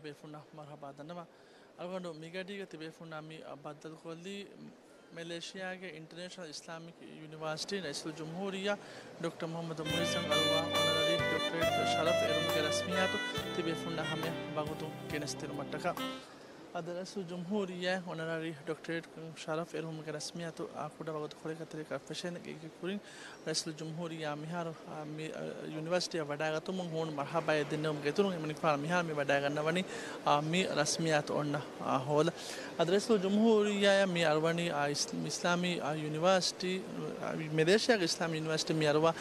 تبيفونا مرحبا دنما ألغندو ميغادي تبيفونا مي بدل كولي ماليشيا کے انٹرنیشنل اسلامک یونیورسٹی رئیس الجمهورية دكتور محمد محسن الوا اونراری ڈاکٹریٹ شرف علم کے رسمیات تبیفونا ہمیں باغتو کینستر مٹکا رئيس الجمهورية اونراری ڈاکٹریٹ شرف علم کے رسمیات اکوڑا باغتو کھڑے کترے کا فیشن کے کورین رئیس الجمهورية میہار یونیورسٹی وڈاگتو من ہون مرحبا دینم گترون من فار میہار می وڈاگنا ونی می رسمیات اون ہول رئیس الجمهورية می اروانی اسلامی یونیورسٹی ملیشیا اسلامی یونیورسٹی می اروا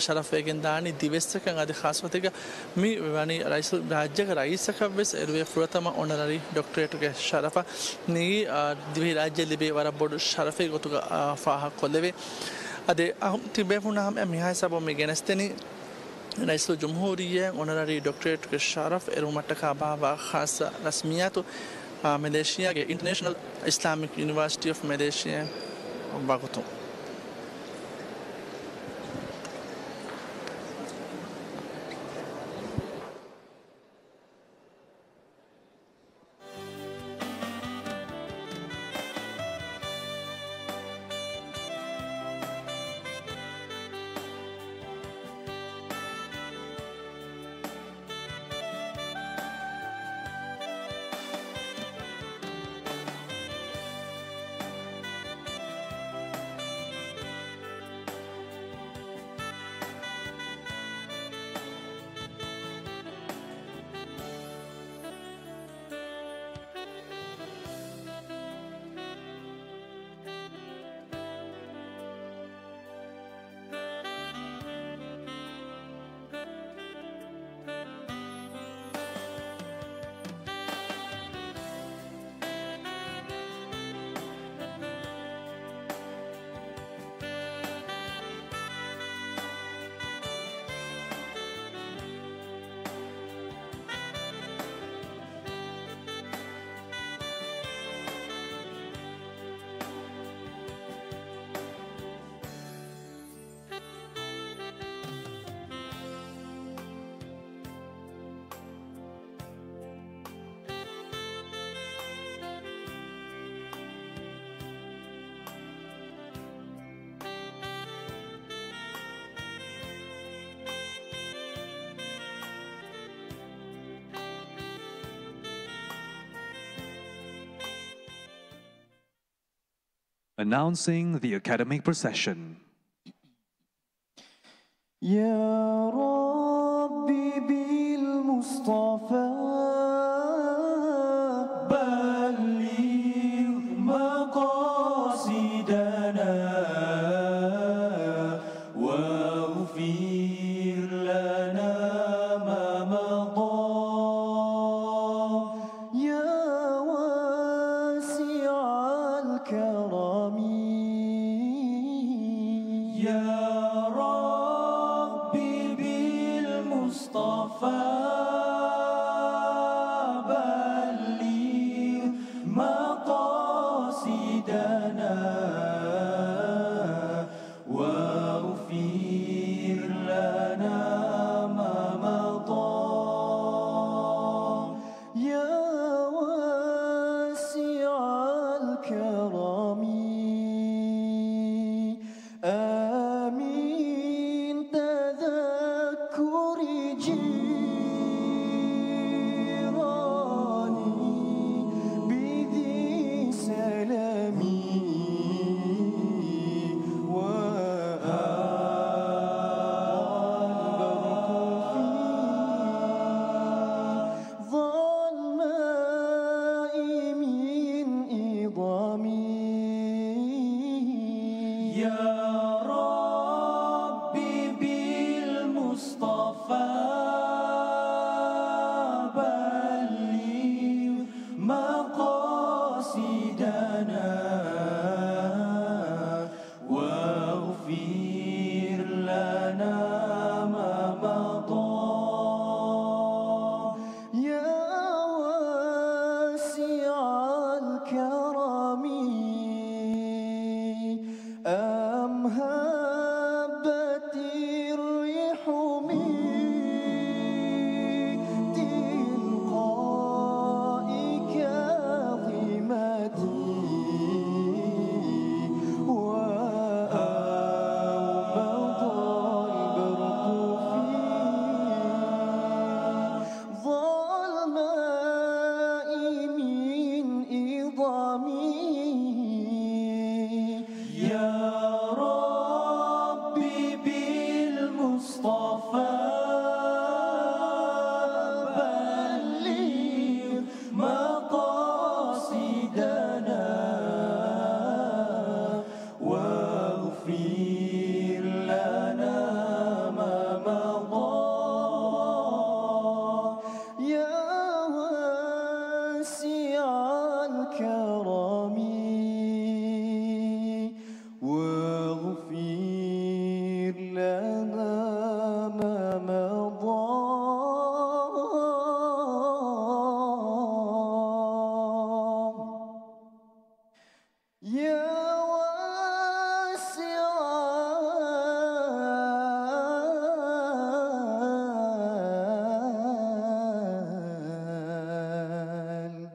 شرف گندانی دیوستکن ادی خاص وتگا می ونی رئیس راج්‍ය رئیس کبس اروی فرتما اونراری ڈاکٹریٹ کے شرف نی دی راج්‍ය لبی ور بوڈ شرف گتگا فاہ کولوی ادی تبیفونا ہم میہائی سبو می گنستنی رئيس الجمهورية اونراری ڈاکٹریٹ کے شرف ارمٹکا بابا خاص رسمیات ملیشیا کے انٹرنیشنل اسلامک یونیورسٹی آف ملیشیا باغتو Announcing the academic procession. يا ربي بالمصطفى بلغ مقاصدنا واغفر لنا ما مضى يا واسع الكرم يا ربي بالمصطفى بلغ مقاصدنا واغفر لنا ما مضى يا واسع الكرم واغفر لنا ما مضى يا واسع الكرم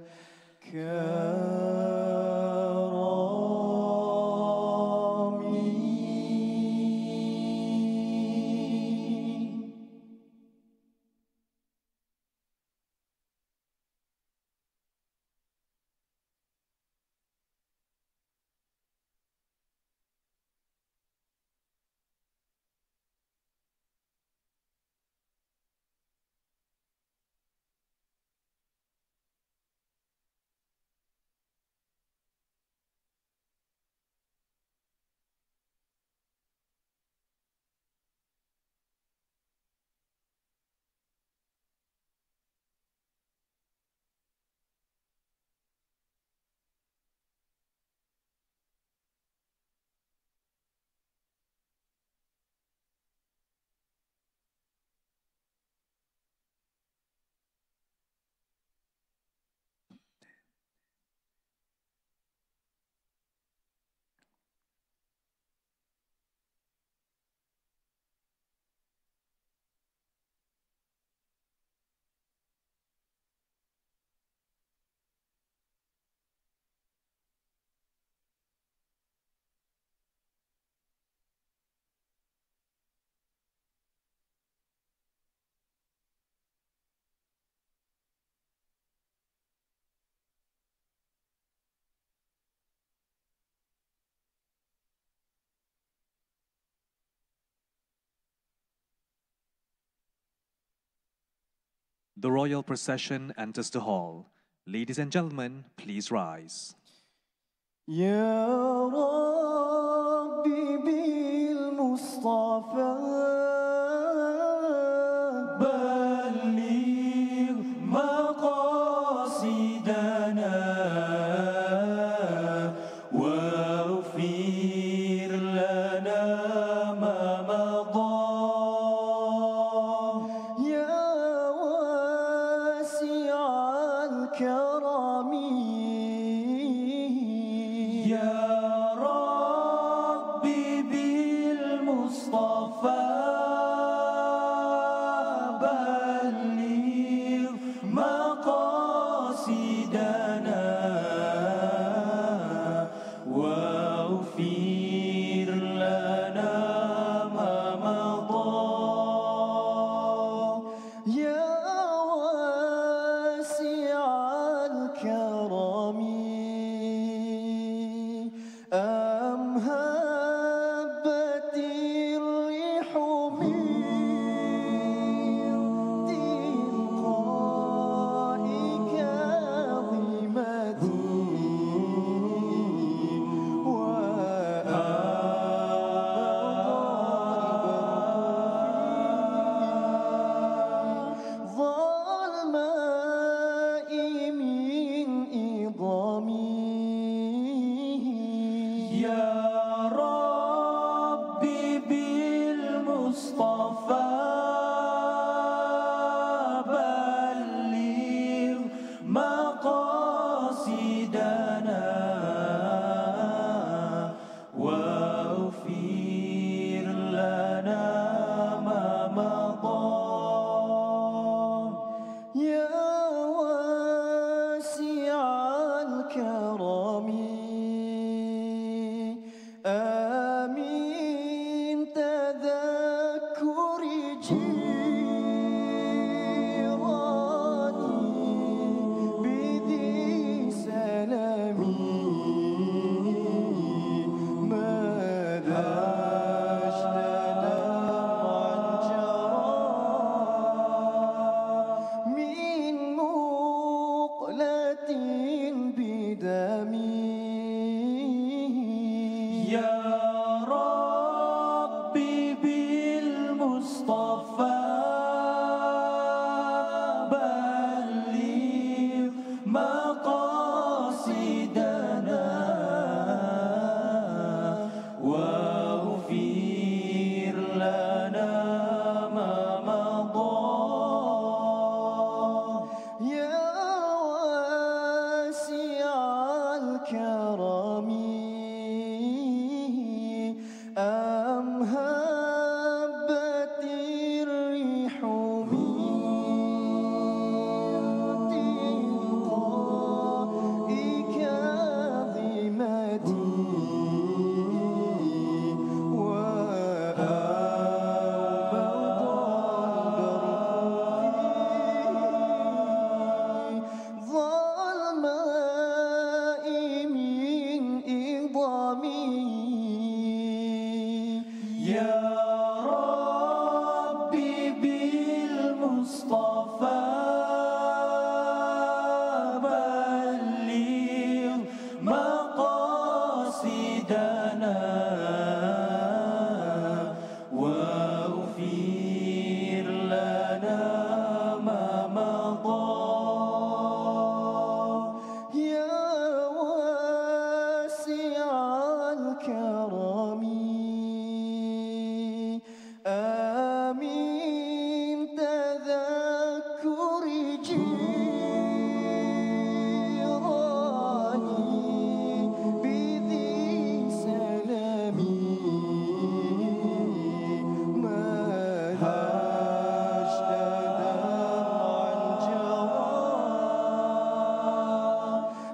The royal procession enters the hall. Ladies and gentlemen, please rise. يا ربي بالمصطفى بلغ مقاصدنا واغفر لنا ما مضى يا واسع الكرم يا ربي بالمصطفى بلغ مقاصدنا واغفر لنا ما مضى يا واسع الكرم أم هبت الريح من تلقاء كاظمة ظلماء من إضامه يا ربي بالمصطفى بلغ مقاصدنا واغفر لنا ما مضى يا واسع الكرم آمين تذكر جيراني بذي سلامي ماذا اشتدى عن بالمصطفى بلغ مقاصدنا واغفر لنا ما مضى يا واسع الكرم أم هبت الريح من تلقاء كاظمة ظلماء من إضامي يا ربي بالمصطفى بلغ مقاصدنا واغفر لنا ما مضى يا واسع الكرم آمين تذكر جيراني بذي سلامي ما هجت دمعا جرى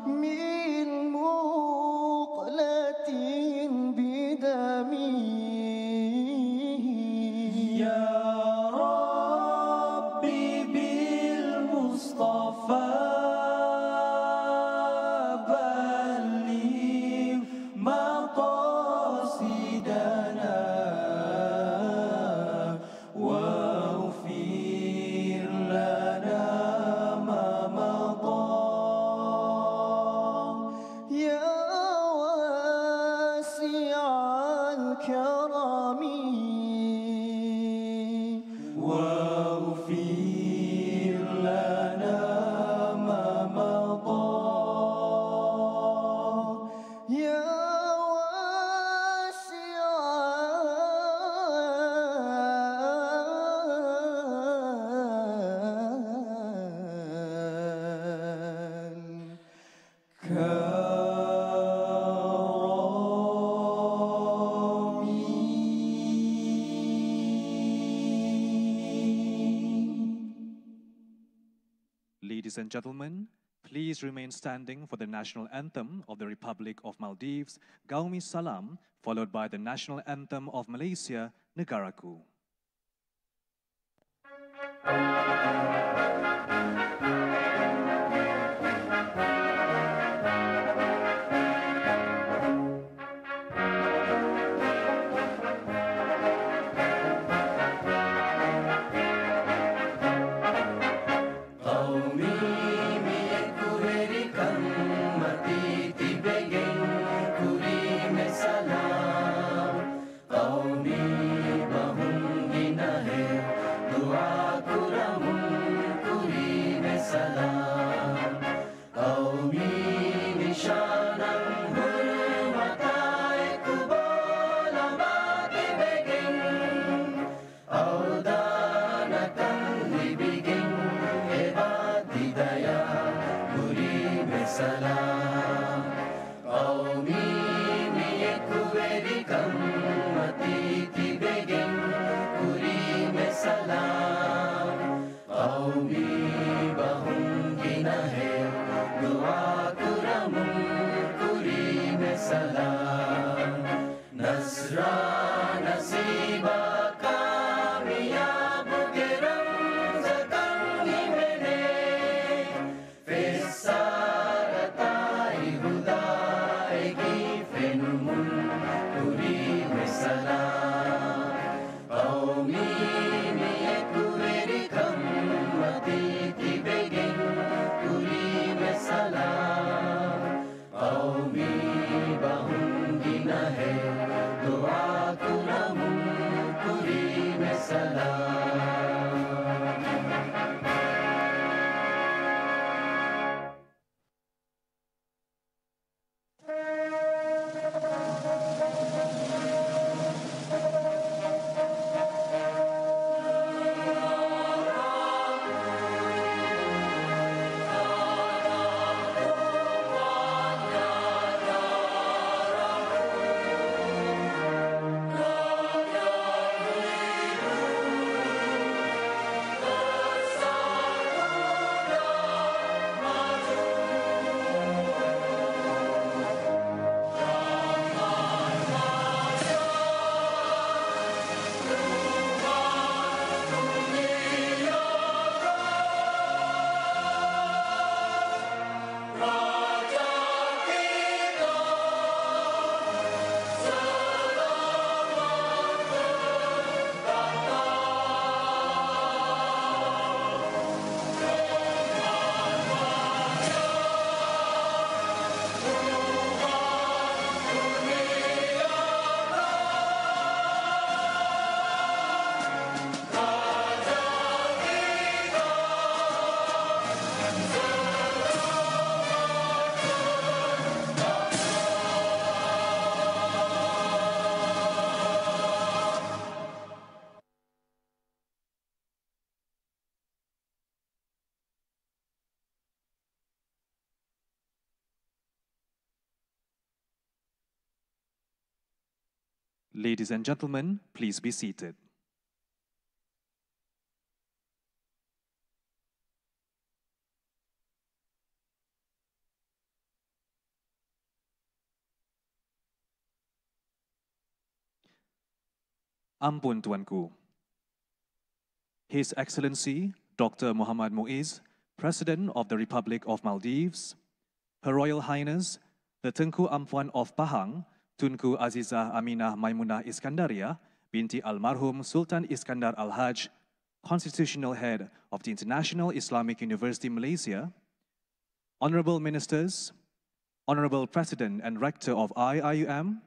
من مقلة بدمي يا ربي بالمصطفى بلغ مقاصدنا واغفر لنا ما مضى يا واسع الكرم واغفر لنا ما مضى يا واسع Ladies and gentlemen, please remain standing for the national anthem of the Republic of Maldives, Gaumi Salam, followed by the national anthem of Malaysia, Negaraku. Salam, Qaumi bahum Ladies and gentlemen, please be seated. Ampun Tuanku. His Excellency Dr. Muhammad Muiz, President of the Republic of Maldives, Her Royal Highness the Tengku Ampuan of Pahang, Tunku Azizah Aminah Maimunah Iskandaria, binti Almarhum Sultan Iskandar Al-Haj, Constitutional Head of the International Islamic University Malaysia, Honorable Ministers, Honorable President and Rector of IIUM,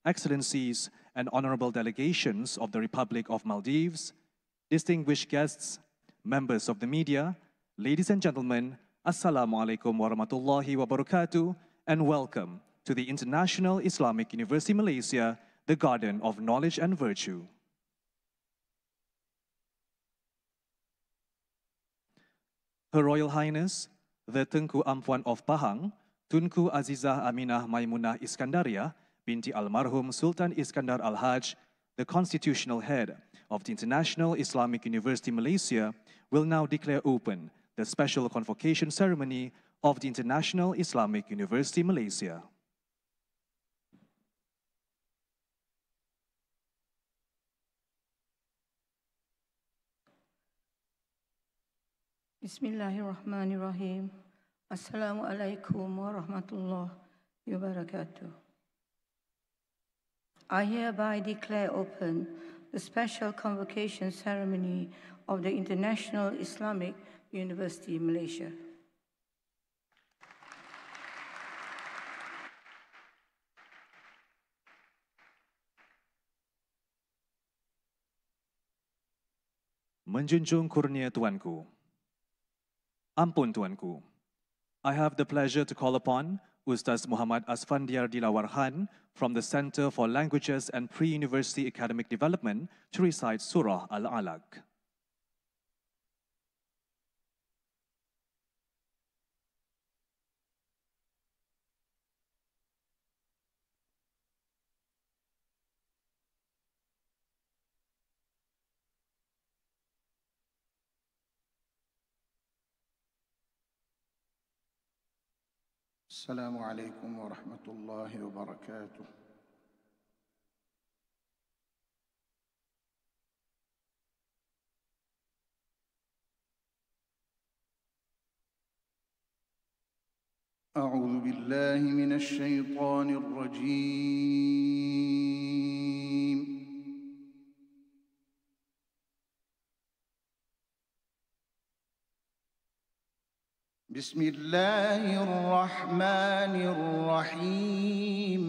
Excellencies and Honorable Delegations of the Republic of Maldives, distinguished guests, members of the media, ladies and gentlemen, Assalamualaikum warahmatullahi wabarakatuh, and welcome to the International Islamic University Malaysia, the Garden of Knowledge and Virtue. Her Royal Highness, the Tengku Ampuan of Pahang, Tunku Azizah Aminah Maimunah Iskandaria, binti Almarhum Sultan Iskandar Al-Haj, the Constitutional Head of the International Islamic University Malaysia, will now declare open the special convocation ceremony of the International Islamic University Malaysia. Bismillahirrahmanirrahim. Assalamualaikum warahmatullahi wabarakatuh. I hereby declare open the special convocation ceremony of the International Islamic University Malaysia. Menjunjung kurnia Tuanku. Ampun Tuanku. I have the pleasure to call upon Ustaz Muhammad Asfandiar Dilawarhan from the Center for Languages and Pre-University Academic Development to recite Surah Al-Alaq. السلام عليكم ورحمة الله وبركاته. أعوذ بالله من الشيطان الرجيم. بسم الله الرحمن الرحيم.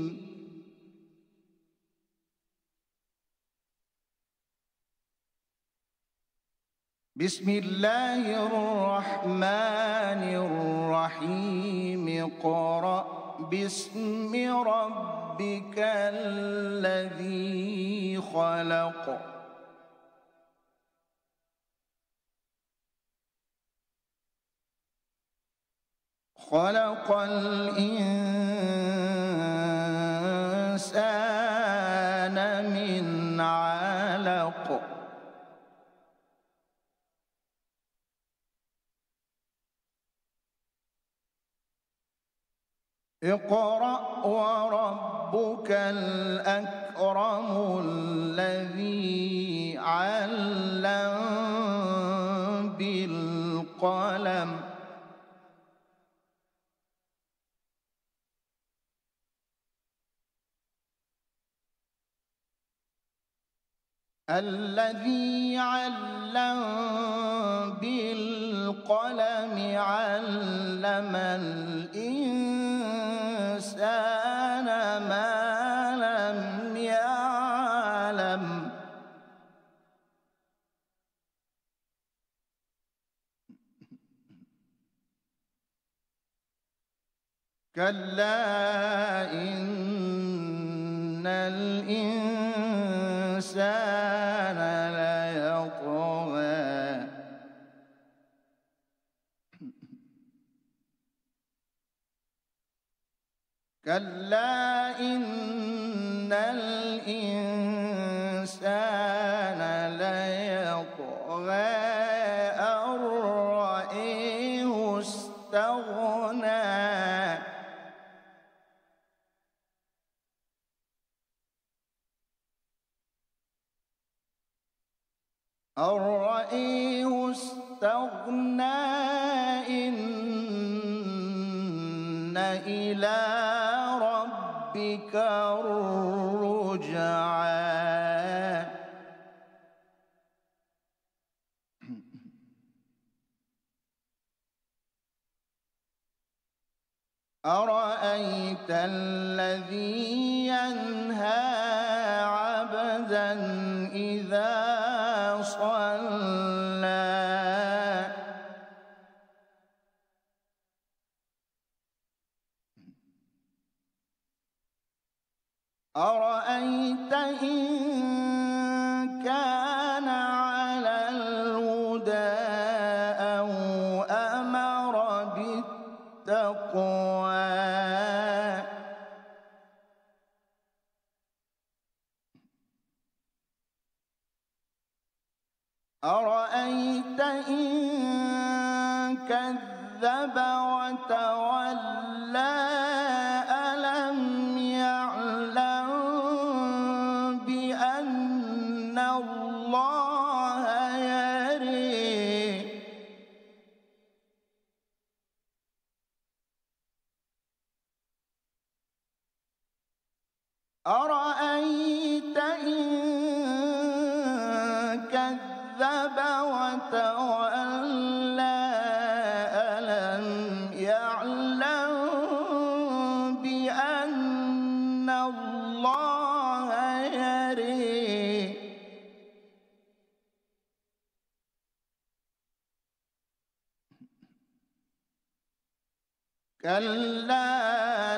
بسم الله الرحمن الرحيم. اقرأ باسم ربك الذي خلق. خلق الإنسان من علق. اقرأ وربك الأكرم الذي علم بالقلم. الذي علم بالقلم علم الإنسان ما لم يعلم. كلا إن الإنسان ليطغى كلا إن الإنسان ليطغى أن رآه استغنى أن رآه استغنى إن إلى ربك الرجعى أرأيت الذي ينهى عبدا إذا صلى أرأيت إن كان على الهدى أو أمر بالتقوى أرأيت إن كذب وتولى ألم يعلم بأن الله يرى أرأيت إن كذب وتولى ألم يعلم بأن الله يرى كلا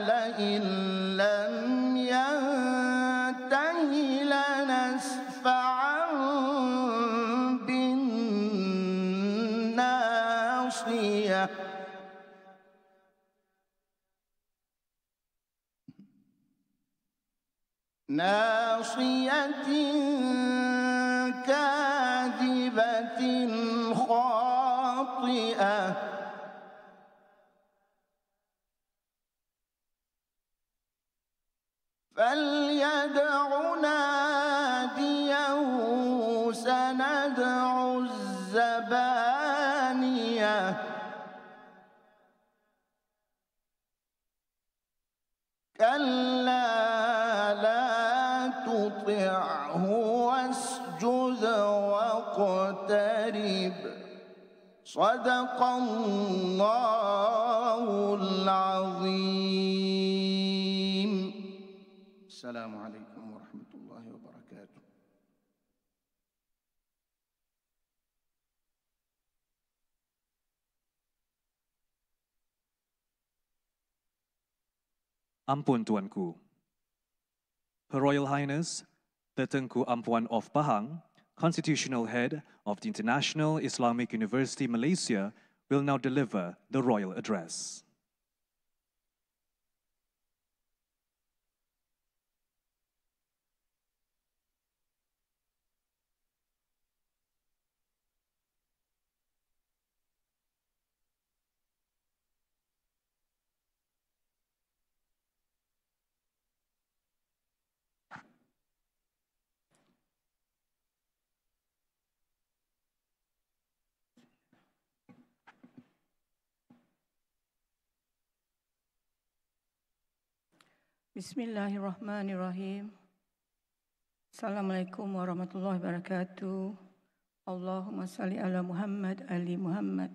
لئن لم ينته لنسفعا بالناصية ناصية كاذبة خاطئة فليدع ناديه سندع الزبانية كلا لا تطعه واسجد واقترب صدق الله العظيم. السلام عليكم ورحمة الله وبركاته. Ampun Tuanku. Her Royal Highness, the Tengku Ampuan of Pahang, Constitutional Head of the International Islamic University Malaysia, will now deliver the Royal Address. Bismillahirrahmanirrahim. Assalamualaikum warahmatullahi wabarakatuh. Allahumma salli ala Muhammad ali Muhammad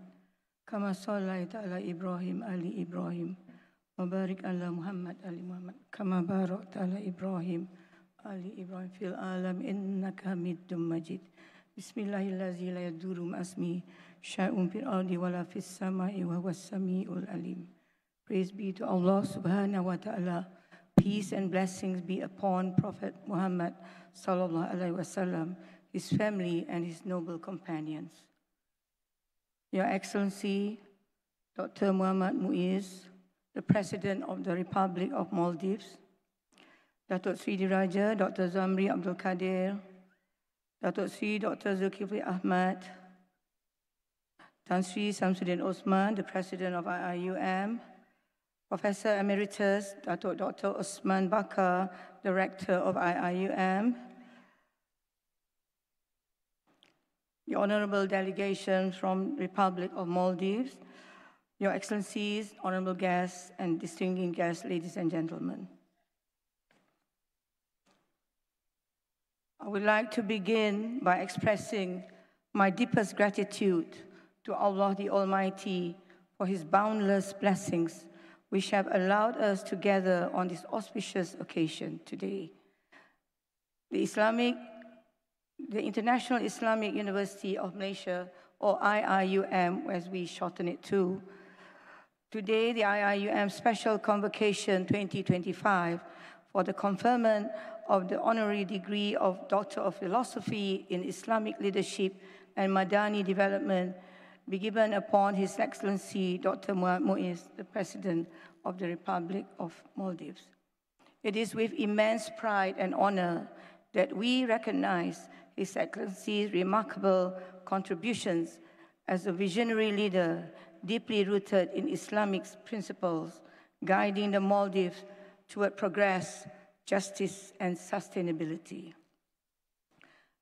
kama sallaita ala Ibrahim ali Ibrahim wa barik ala Muhammad ali Muhammad kama barakta ala Ibrahim ali Ibrahim fil alam innaka Hamidum Majid. Bismillahirrahmanirrahim. La yadurru ma'asmi syai'un fil ardi wala fis samai wa huwas samiul alim. Praise be to Allah subhanahu wa ta'ala. Peace and blessings be upon Prophet Muhammad sallallahu alaihi wasallam, his family and his noble companions. Your Excellency, Dr. Muhammad Muiz, the President of the Republic of Maldives, Datuk Sri Diraja Dr. Zamri Abdul Kadir, Datuk Sri Dr. Zulkifli Ahmad, Tan Sri Samsudin Osman, the President of IIUM, Professor Emeritus Datuk Dr. Osman Bakar, Director of IIUM, the Honorable Delegation from Republic of Maldives, Your Excellencies, Honorable guests, and distinguished guests, ladies and gentlemen. I would like to begin by expressing my deepest gratitude to Allah the Almighty for His boundless blessings, which have allowed us to gather on this auspicious occasion today. The International Islamic University of Malaysia, or IIUM, as we shorten it to. Today, the IIUM Special Convocation 2025 for the conferment of the honorary degree of Doctor of Philosophy in Islamic Leadership and Madani Development be given upon His Excellency Dr. Muhammad Muiz, the President of the Republic of Maldives. It is with immense pride and honor that we recognize His Excellency's remarkable contributions as a visionary leader deeply rooted in Islamic principles, guiding the Maldives toward progress, justice, and sustainability.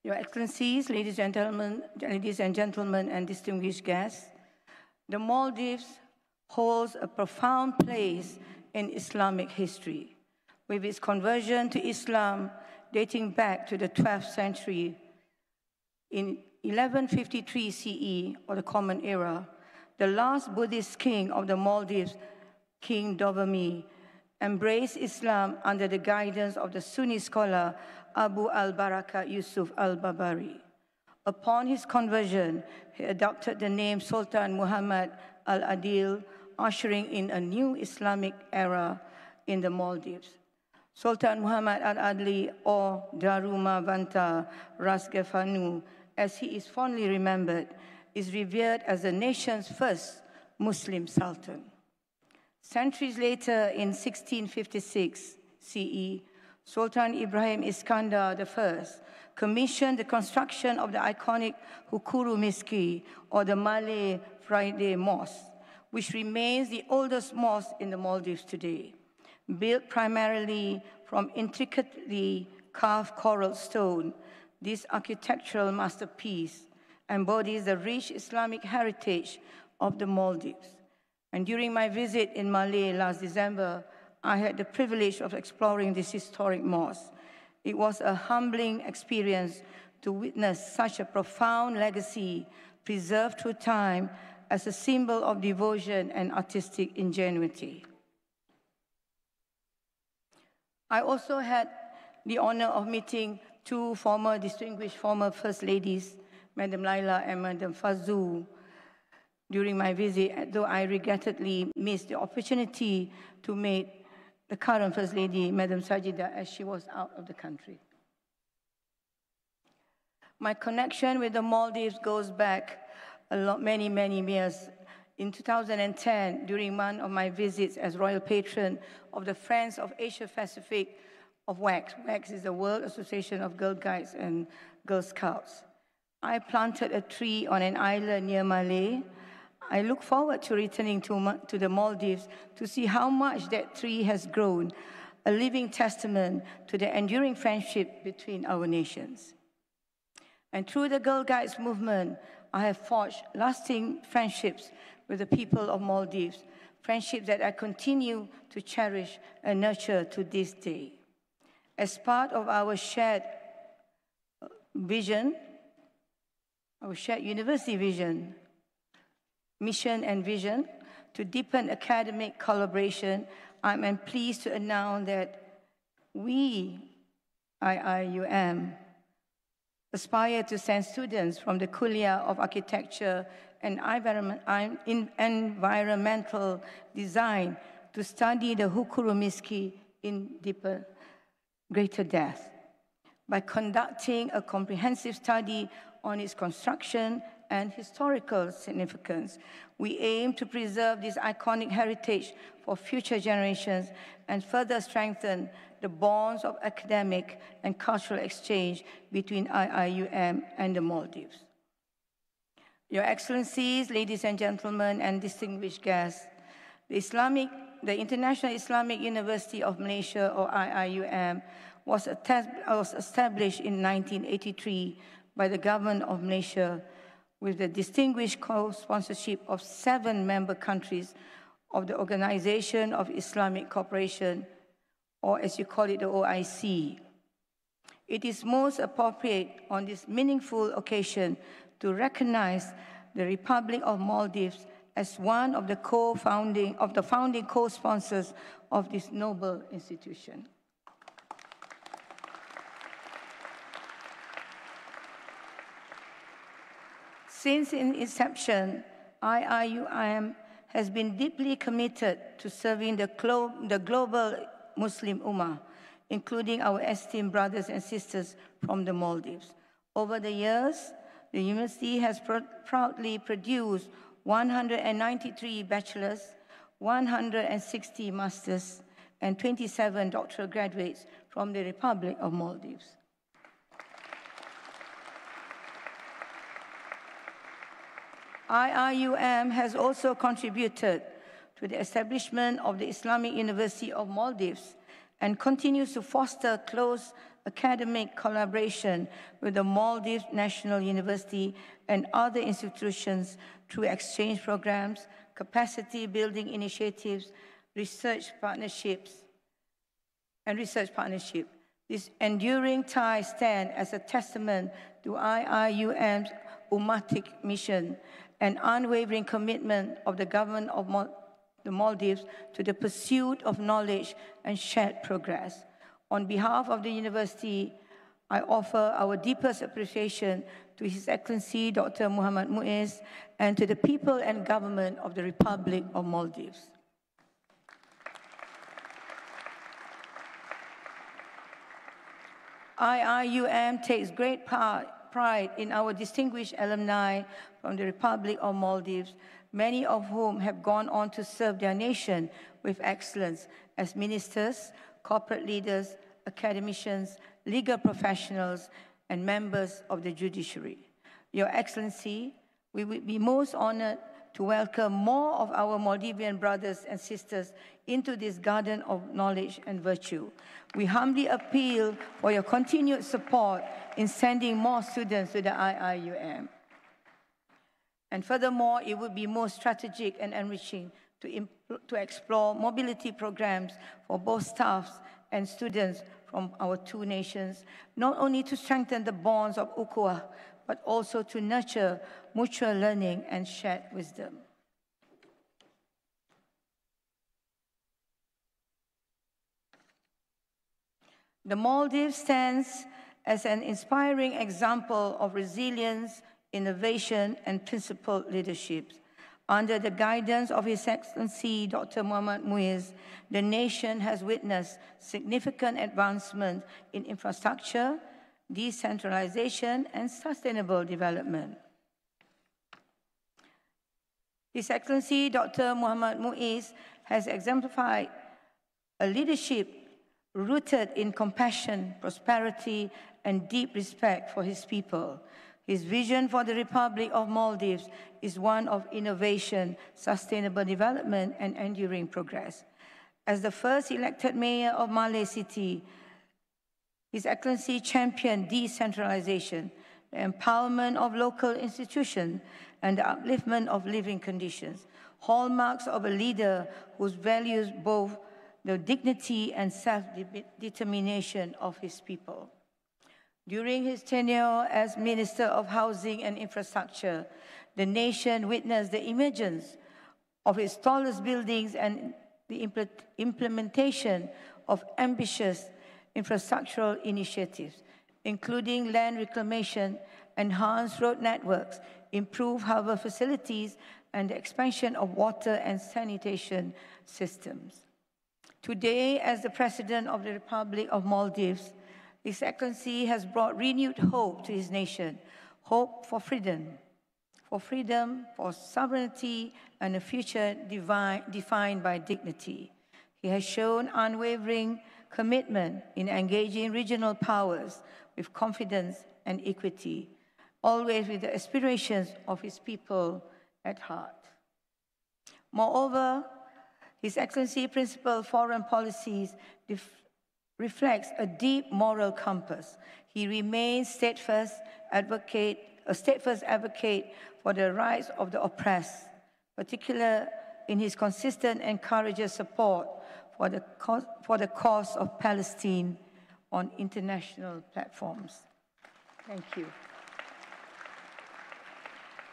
Your Excellencies, ladies and gentlemen, and distinguished guests, the Maldives holds a profound place in Islamic history, with its conversion to Islam dating back to the 12th century. In 1153 CE, or the Common Era, the last Buddhist king of the Maldives, King Dovami, embraced Islam under the guidance of the Sunni scholar Abu al-Baraka Yusuf al-Babari. Upon his conversion, he adopted the name Sultan Muhammad al-Adil, ushering in a new Islamic era in the Maldives. Sultan Muhammad al-Adli, or Darumavanta Rasgafanu, as he is fondly remembered, is revered as the nation's first Muslim sultan. Centuries later, in 1656 CE, Sultan Ibrahim Iskandar I commissioned the construction of the iconic Hukuru Miski, or the Malay Friday Mosque, which remains the oldest mosque in the Maldives today. Built primarily from intricately carved coral stone, this architectural masterpiece embodies the rich Islamic heritage of the Maldives. And during my visit in Malé last December, I had the privilege of exploring this historic mosque. It was a humbling experience to witness such a profound legacy preserved through time as a symbol of devotion and artistic ingenuity. I also had the honor of meeting two distinguished former First Ladies, Madam Laila and Madam Fazul, during my visit, though I regrettably missed the opportunity to meet the current First Lady, Madam Sajida, as she was out of the country. My connection with the Maldives goes back many years. In 2010, during one of my visits as Royal Patron of the Friends of Asia Pacific of WACS. WACS is the World Association of Girl Guides and Girl Scouts. I planted a tree on an island near Malé. I look forward to returning to the Maldives to see how much that tree has grown, a living testament to the enduring friendship between our nations. And through the Girl Guides movement, I have forged lasting friendships with the people of Maldives, friendships that I continue to cherish and nurture to this day. As part of our shared vision, our shared university vision, mission and vision to deepen academic collaboration, I am pleased to announce that we, IIUM, aspire to send students from the Kuliah of Architecture and Environmental Design to study the Hukuru Miski in greater depth by conducting a comprehensive study on its construction and historical significance. We aim to preserve this iconic heritage for future generations and further strengthen the bonds of academic and cultural exchange between IIUM and the Maldives. Your Excellencies, ladies and gentlemen, and distinguished guests, the International Islamic University of Malaysia, or IIUM, was established in 1983 by the Government of Malaysia with the distinguished co-sponsorship of 7 member countries of the Organization of Islamic Cooperation, or as you call it, the OIC. It is most appropriate on this meaningful occasion to recognize the Republic of Maldives as one of the founding co-sponsors of this noble institution. Since its inception, IIUM has been deeply committed to serving the global Muslim Ummah, including our esteemed brothers and sisters from the Maldives. Over the years, the university has proudly produced 193 bachelors, 160 masters, and 27 doctoral graduates from the Republic of Maldives. IIUM has also contributed to the establishment of the Islamic University of Maldives and continues to foster close academic collaboration with the Maldives National University and other institutions through exchange programs, capacity building initiatives, research partnerships. This enduring ties stand as a testament to IIUM's Ummatic mission and unwavering commitment of the government of the Maldives to the pursuit of knowledge and shared progress. On behalf of the university, I offer our deepest appreciation to His Excellency Dr. Muhammad Muiz and to the people and government of the Republic of Maldives. IIUM takes great pride in our distinguished alumni from the Republic of Maldives, many of whom have gone on to serve their nation with excellence as ministers, corporate leaders, academicians, legal professionals, and members of the judiciary. Your Excellency, we would be most honored to welcome more of our Maldivian brothers and sisters into this garden of knowledge and virtue. We humbly appeal for your continued support in sending more students to the IIUM. And furthermore, it would be more strategic and enriching to explore mobility programs for both staffs and students from our two nations, not only to strengthen the bonds of ukhuwah, but also to nurture mutual learning and shared wisdom. The Maldives stands as an inspiring example of resilience, innovation, and principled leadership. Under the guidance of His Excellency Dr. Muhammad Muiz, the nation has witnessed significant advancement in infrastructure, decentralization, and sustainable development. His Excellency Dr. Muhammad Muiz has exemplified a leadership rooted in compassion, prosperity, and deep respect for his people. His vision for the Republic of Maldives is one of innovation, sustainable development, and enduring progress. As the first elected mayor of Malé City, His Excellency championed decentralization, the empowerment of local institutions, and the upliftment of living conditions, hallmarks of a leader who values both the dignity and self-determination of his people. During his tenure as Minister of Housing and Infrastructure, the nation witnessed the emergence of its tallest buildings and the implementation of ambitious infrastructural initiatives, including land reclamation, enhanced road networks, improved harbor facilities, and the expansion of water and sanitation systems. Today, as the President of the Republic of Maldives, His Excellency has brought renewed hope to his nation, hope for freedom, for freedom, for sovereignty, and a future defined by dignity. He has shown unwavering commitment in engaging regional powers with confidence and equity, always with the aspirations of his people at heart. Moreover, His Excellency's principal foreign policies reflects a deep moral compass. He remains a steadfast advocate for the rights of the oppressed, particularly in his consistent and courageous support for the cause of Palestine on international platforms. Thank you.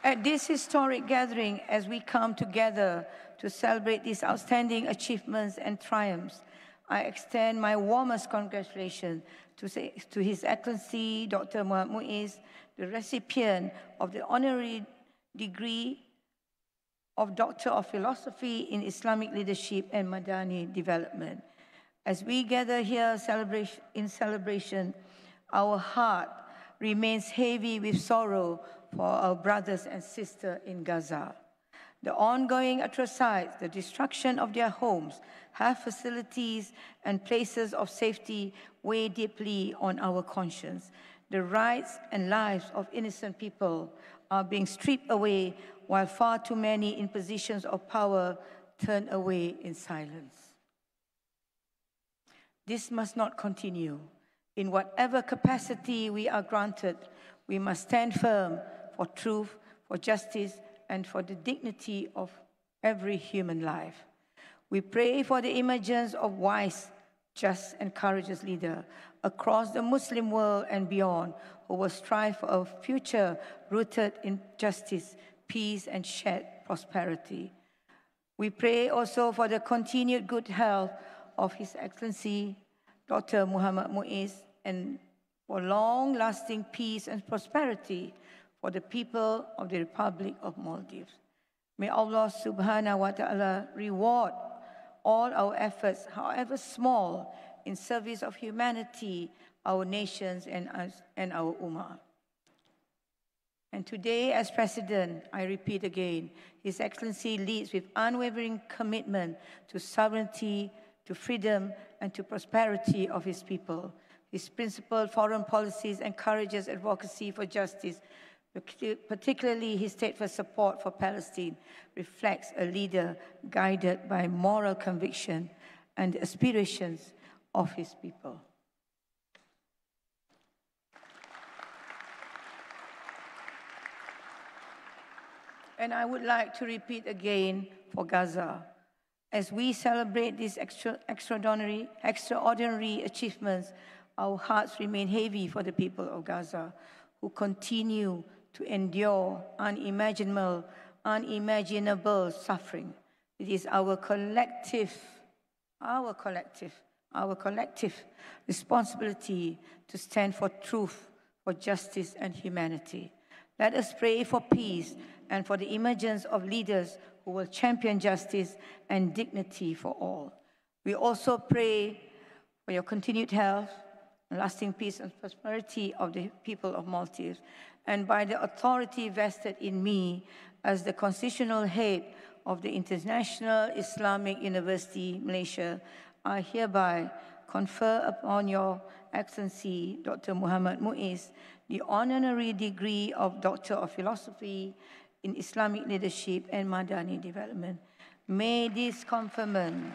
At this historic gathering, as we come together to celebrate these outstanding achievements and triumphs, I extend my warmest congratulations to His Excellency Dr. Muhammad Muiz, the recipient of the honorary degree of Doctor of Philosophy in Islamic Leadership and Madani Development. As we gather here in celebration, our heart remains heavy with sorrow for our brothers and sisters in Gaza. The ongoing atrocities, the destruction of their homes, health facilities, and places of safety weigh deeply on our conscience. The rights and lives of innocent people are being stripped away, while far too many in positions of power turn away in silence. This must not continue. In whatever capacity we are granted, we must stand firm for truth, for justice, and for the dignity of every human life. We pray for the emergence of wise, just, and courageous leaders across the Muslim world and beyond, who will strive for a future rooted in justice, peace, and shared prosperity. We pray also for the continued good health of His Excellency Dr. Muhammad Muiz, and for long-lasting peace and prosperity for the people of the Republic of Maldives. May Allah subhanahu wa ta'ala reward all our efforts, however small, in service of humanity, our nations, and our Ummah. And today, as President, I repeat again, His Excellency leads with unwavering commitment to sovereignty, to freedom, and to prosperity of his people. His principled foreign policies and courageous advocacy for justice, particularly his steadfast support for Palestine, reflects a leader guided by moral conviction and the aspirations of his people. And I would like to repeat again for Gaza, as we celebrate these extraordinary achievements, our hearts remain heavy for the people of Gaza, who continue to endure unimaginable suffering. It is our collective responsibility to stand for truth, for justice, and humanity. Let us pray for peace and for the emergence of leaders who will champion justice and dignity for all. We also pray for your continued health, lasting peace and prosperity of the people of Maldives. And by the authority vested in me as the constitutional head of the International Islamic University, Malaysia, I hereby confer upon Your Excellency Dr. Muhammad Muiz the honorary degree of Doctor of Philosophy in Islamic Leadership and Madani Development. May this conferment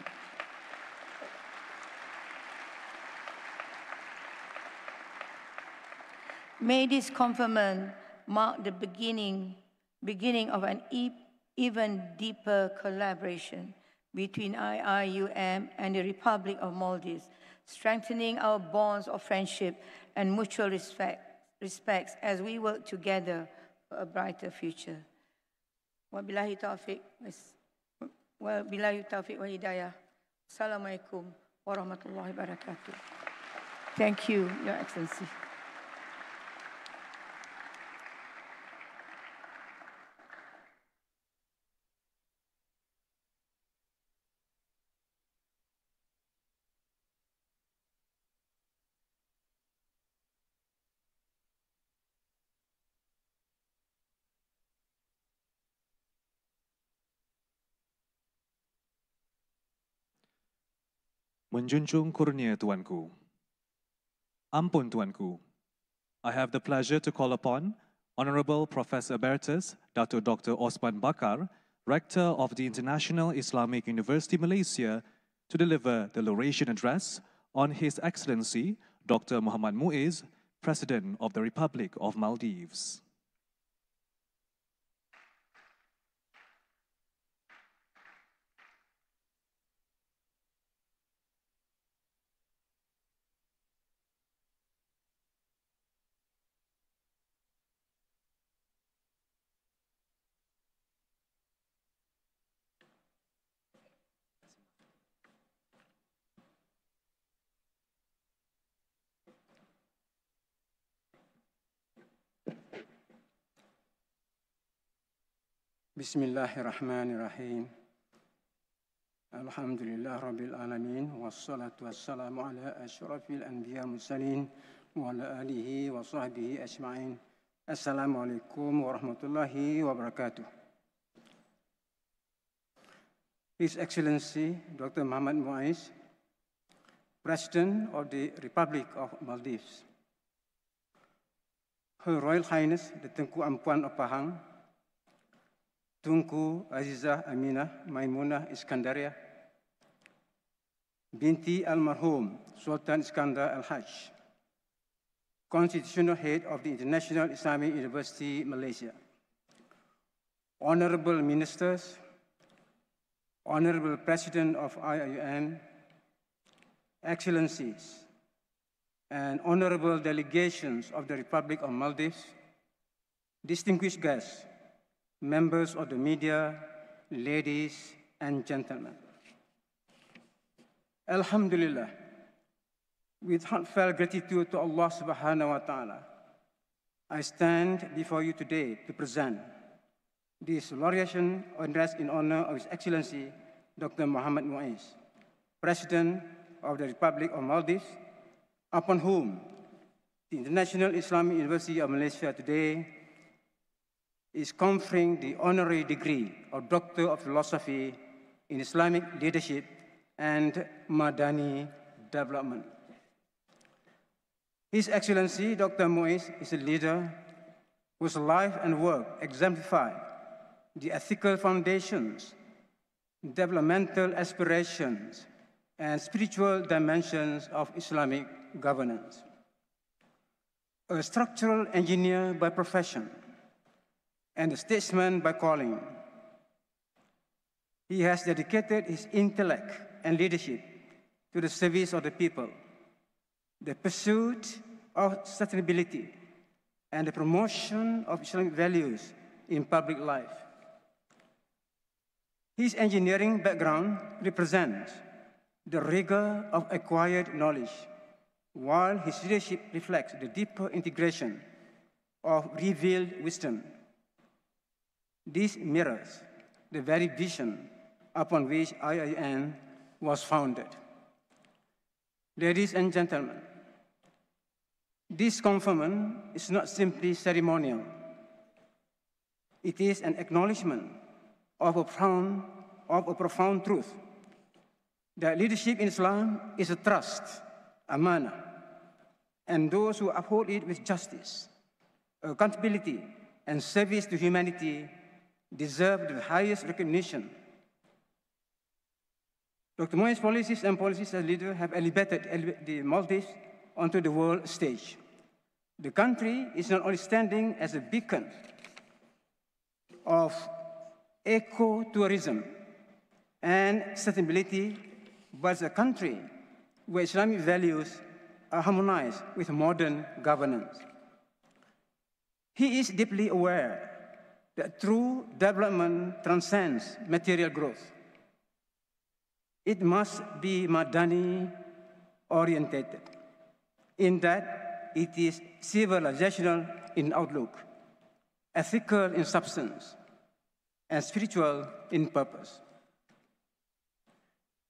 mark the beginning of an even deeper collaboration between IIUM and the Republic of Maldives, strengthening our bonds of friendship and mutual respects as we work together for a brighter future. Wabillahi taufiq wa hidayah. Assalamualaikum warahmatullahi wabarakatuh. Thank you, Your Excellency. Menjunjung kurnia Tuanku. Ampun Tuanku. I have the pleasure to call upon Honorable Professor Emeritus Dato Dr. Osman Bakar, Rector of the International Islamic University Malaysia, to deliver the Laureation Address on His Excellency Dr. Mohammad Muiz, President of the Republic of Maldives. Bismillahirrahmanirrahim. Alhamdulillah Rabbil Alamin. Wassalatu wassalamu ala ashrafil anbiya mursalin wa ala alihi wa sahbihi ajma'in. Assalamualaikum warahmatullahi wabarakatuh. His Excellency Dr. Mohammad Muiz, President of the Republic of Maldives. Her Royal Highness the Tengku Ampuan of Pahang, Tunku Azizah Aminah Maimunah Iskandaria, Binti Almarhum Sultan Iskandar Al-Hajj, Constitutional Head of the International Islamic University, Malaysia, Honorable Ministers, Honorable President of IIUM, Excellencies, and Honorable Delegations of the Republic of Maldives, distinguished guests, members of the media, ladies and gentlemen. Alhamdulillah, with heartfelt gratitude to Allah subhanahu wa ta'ala, I stand before you today to present this laureation address in honor of His Excellency Dr. Mohammad Muiz, President of the Republic of Maldives, upon whom the International Islamic University of Malaysia today is conferring the honorary degree of Doctor of Philosophy in Islamic Leadership and Madani Development. His Excellency Dr. Muiz is a leader whose life and work exemplify the ethical foundations, developmental aspirations, and spiritual dimensions of Islamic governance. A structural engineer by profession, and a statesman by calling, he has dedicated his intellect and leadership to the service of the people, the pursuit of sustainability, and the promotion of Islamic values in public life. His engineering background represents the rigor of acquired knowledge, while his leadership reflects the deeper integration of revealed wisdom. This mirrors the very vision upon which IIN was founded. Ladies and gentlemen, this conferment is not simply ceremonial. It is an acknowledgement of a profound truth, that leadership in Islam is a trust, amanah, and those who uphold it with justice, accountability, and service to humanity deserve the highest recognition. Dr. Muiz's policies as leader have elevated the Maldives onto the world stage. The country is not only standing as a beacon of eco-tourism and sustainability, but as a country where Islamic values are harmonized with modern governance. He is deeply aware that true development transcends material growth. It must be Madani-oriented, in that it is civilizational in outlook, ethical in substance, and spiritual in purpose.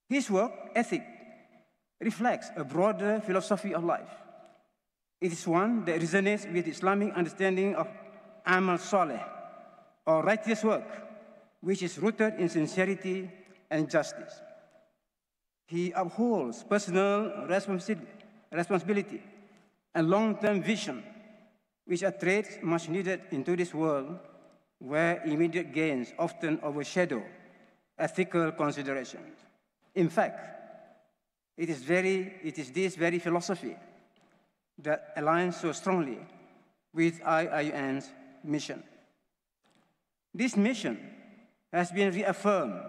His work ethic reflects a broader philosophy of life. It is one that resonates with Islamic understanding of amal soleh, or righteous work, which is rooted in sincerity and justice. He upholds personal responsibility and long-term vision, which are traits much needed in today's world, where immediate gains often overshadow ethical considerations. In fact, it is this very philosophy that aligns so strongly with IIUN's mission. This mission has been reaffirmed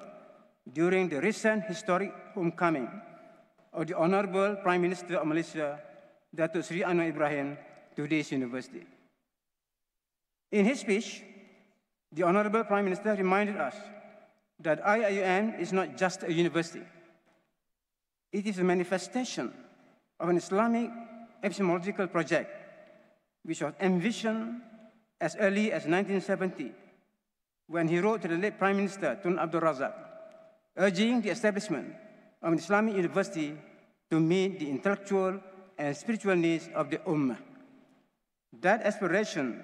during the recent historic homecoming of the Honorable Prime Minister of Malaysia, Datuk Seri Anwar Ibrahim, to this university. In his speech, the Honorable Prime Minister reminded us that IIUN is not just a university. It is a manifestation of an Islamic epistemological project which was envisioned as early as 1970, when he wrote to the late Prime Minister, Tun Abdul Razak, urging the establishment of an Islamic university to meet the intellectual and spiritual needs of the Ummah. That aspiration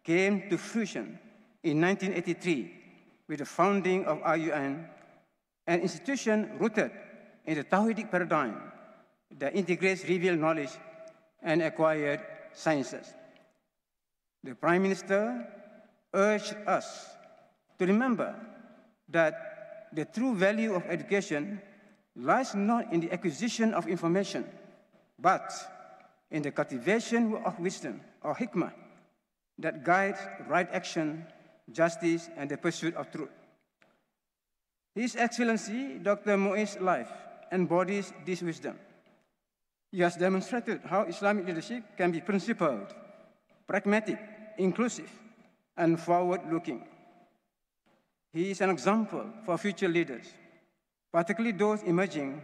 came to fruition in 1983 with the founding of IIUN, an institution rooted in the Tawhidic paradigm that integrates revealed knowledge and acquired sciences. The Prime Minister urged us to remember that the true value of education lies not in the acquisition of information, but in the cultivation of wisdom or hikmah that guides right action, justice, and the pursuit of truth. His Excellency, Dr. Muiz's life embodies this wisdom. He has demonstrated how Islamic leadership can be principled, pragmatic, inclusive, and forward-looking. He is an example for future leaders, particularly those emerging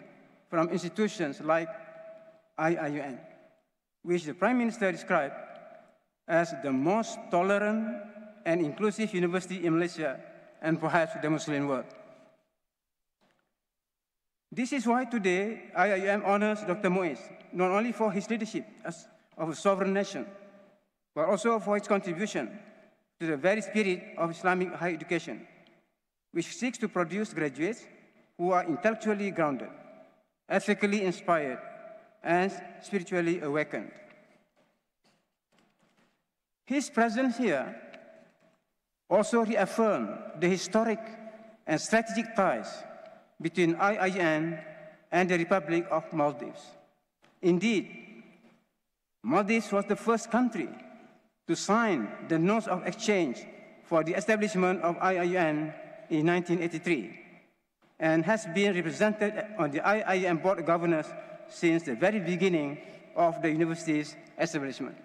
from institutions like IIUN, which the Prime Minister described as the most tolerant and inclusive university in Malaysia and perhaps the Muslim world. This is why today IIUM honors Dr. Muiz, not only for his leadership of a sovereign nation, but also for his contribution to the very spirit of Islamic higher education, which seeks to produce graduates who are intellectually grounded, ethically inspired, and spiritually awakened. His presence here also reaffirmed the historic and strategic ties between IIUN and the Republic of Maldives. Indeed, Maldives was the first country to sign the Notes of Exchange for the establishment of IIUN in 1983, and has been represented on the IIUN Board of Governors since the very beginning of the university's establishment.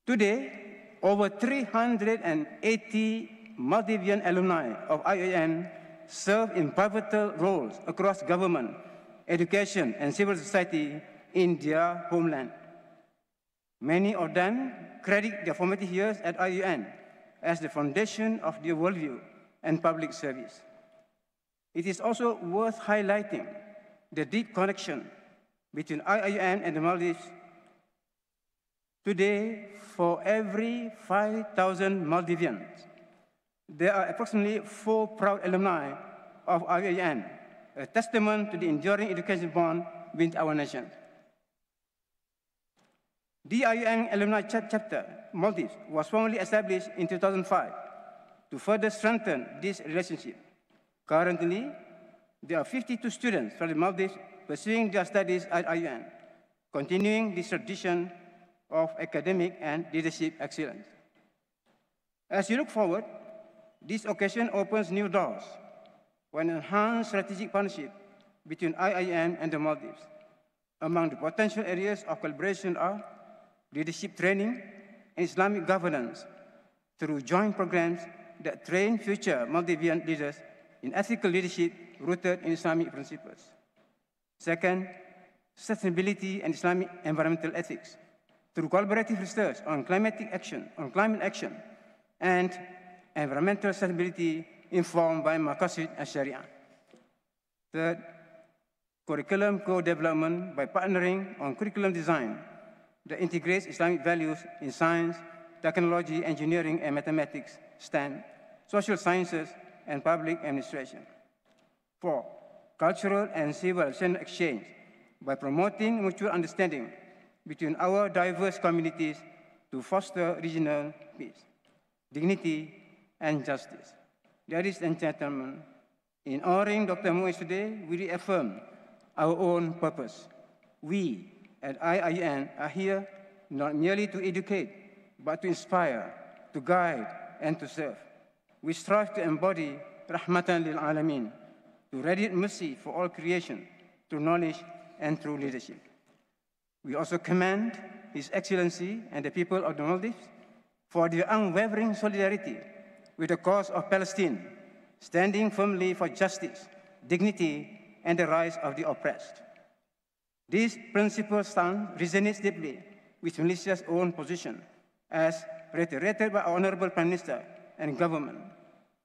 Today, over 380 Maldivian alumni of IIUN serve in pivotal roles across government, education, and civil society in their homeland. Many of them credit their formative years at IIUN as the foundation of their worldview and public service. It is also worth highlighting the deep connection between IIUN and the Maldives. Today, for every 5,000 Maldivians, there are approximately 4 proud alumni of IIUN, a testament to the enduring education bond with our nation. The IIUN Alumni Chapter Maldives was formally established in 2005 to further strengthen this relationship. Currently, there are 52 students from the Maldives pursuing their studies at IIUN, continuing this tradition of academic and leadership excellence. As you look forward, this occasion opens new doors for an enhanced strategic partnership between IIUN and the Maldives. Among the potential areas of collaboration are leadership training and Islamic governance through joint programs that train future Maldivian leaders in ethical leadership rooted in Islamic principles. Second, sustainability and Islamic environmental ethics through collaborative research on climate action, and environmental sustainability informed by Maqasid al-Sharia. Third, curriculum co-development by partnering on curriculum design that integrates Islamic values in science, technology, engineering, and mathematics, STEM, social sciences, and public administration. 4, cultural and civil exchange by promoting mutual understanding between our diverse communities to foster regional peace, dignity, and justice. Ladies and gentlemen, in honoring Dr. Muiz today, we reaffirm our own purpose. We at IIN are here not merely to educate, but to inspire, to guide, and to serve. We strive to embody Rahmatan lil Alameen, to radiate mercy for all creation through knowledge and through leadership. We also commend His Excellency and the people of the Maldives for their unwavering solidarity with the cause of Palestine, standing firmly for justice, dignity, and the rights of the oppressed. This principle stance resonates deeply with Malaysia's own position, as reiterated by our Honorable Prime Minister and government,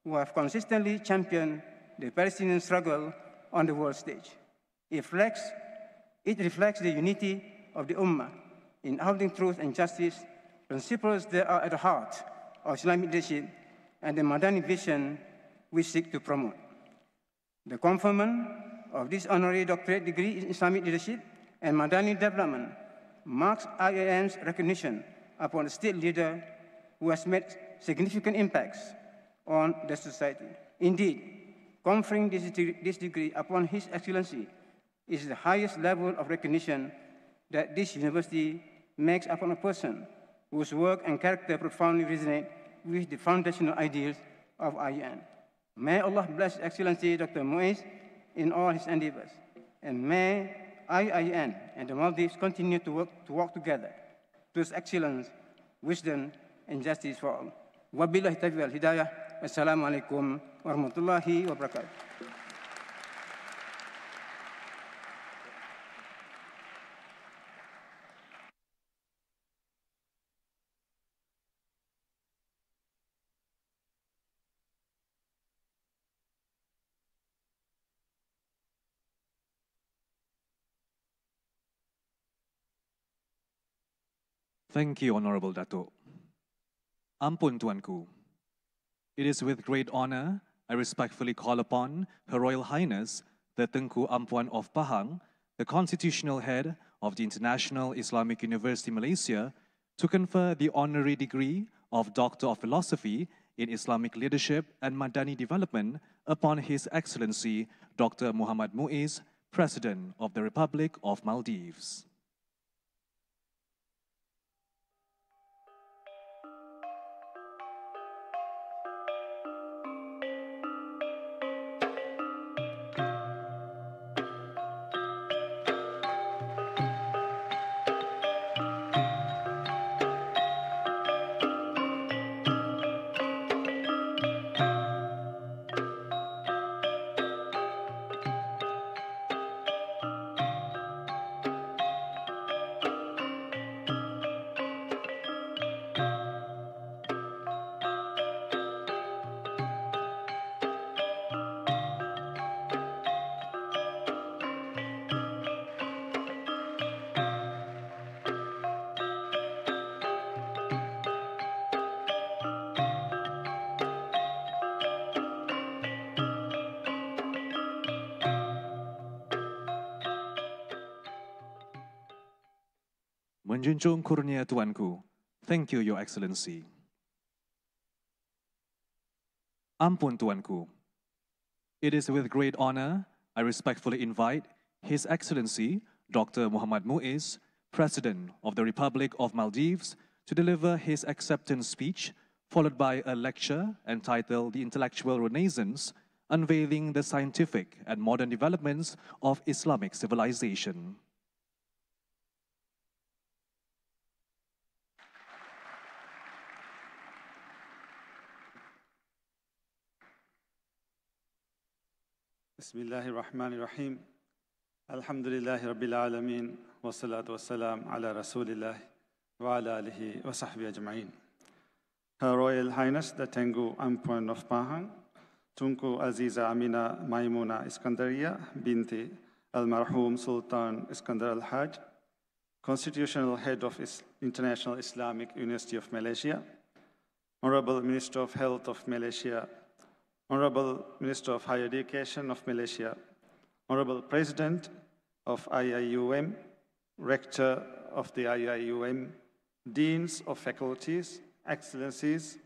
who have consistently championed the Palestinian struggle on the world stage. It reflects the unity of the Ummah in upholding truth and justice, principles that are at the heart of Islamic leadership and the Madani vision we seek to promote. The conferment of this honorary doctorate degree in Islamic leadership and Madani development marks IIM's recognition upon a state leader who has made significant impacts on the society. Indeed, conferring this degree upon His Excellency is the highest level of recognition that this university makes upon a person whose work and character profoundly resonate with the foundational ideals of IIN. May Allah bless His Excellency Dr. Muiz in all his endeavors, and may IIN and the Maldives continue to work together towards excellence, wisdom, and justice for all. Wabillahi taufiq wal hidayah. Assalamualaikum warahmatullahi wabarakatuh. Thank you, Honorable Dato'. Ampun Tuanku. It is with great honor I respectfully call upon Her Royal Highness the Tengku Ampuan of Pahang, the constitutional head of the International Islamic University Malaysia, to confer the honorary degree of Doctor of Philosophy in Islamic Leadership and Madani Development upon His Excellency Dr. Muhammad Muiz, President of the Republic of Maldives. Menjunjung kurnia Tuanku. Thank you, Your Excellency. Ampun Tuanku. It is with great honor I respectfully invite His Excellency Dr. Muhammad Muiz, President of the Republic of Maldives, to deliver his acceptance speech, followed by a lecture entitled The Intellectual Renaissance, Unveiling the Scientific and Modern Developments of Islamic Civilization. Bismillahir Rahmanir Rahim. Alhamdulillahi Rabbil Alameen. Wassalatu wassalam ala Rasulillah wa ala alihi wa sahbihi ajma'in. Her Royal Highness the Tengku Ampuan of Pahang, Tunku Aziza Amina Maimuna Iskandaria binti Al-Marhum Sultan Iskandar Al-Haj, Constitutional Head of International Islamic University of Malaysia, Honorable Minister of Health of Malaysia, Honorable Minister of Higher Education of Malaysia, Honorable President of IIUM, Rector of the IIUM, Deans of Faculties, Excellencies,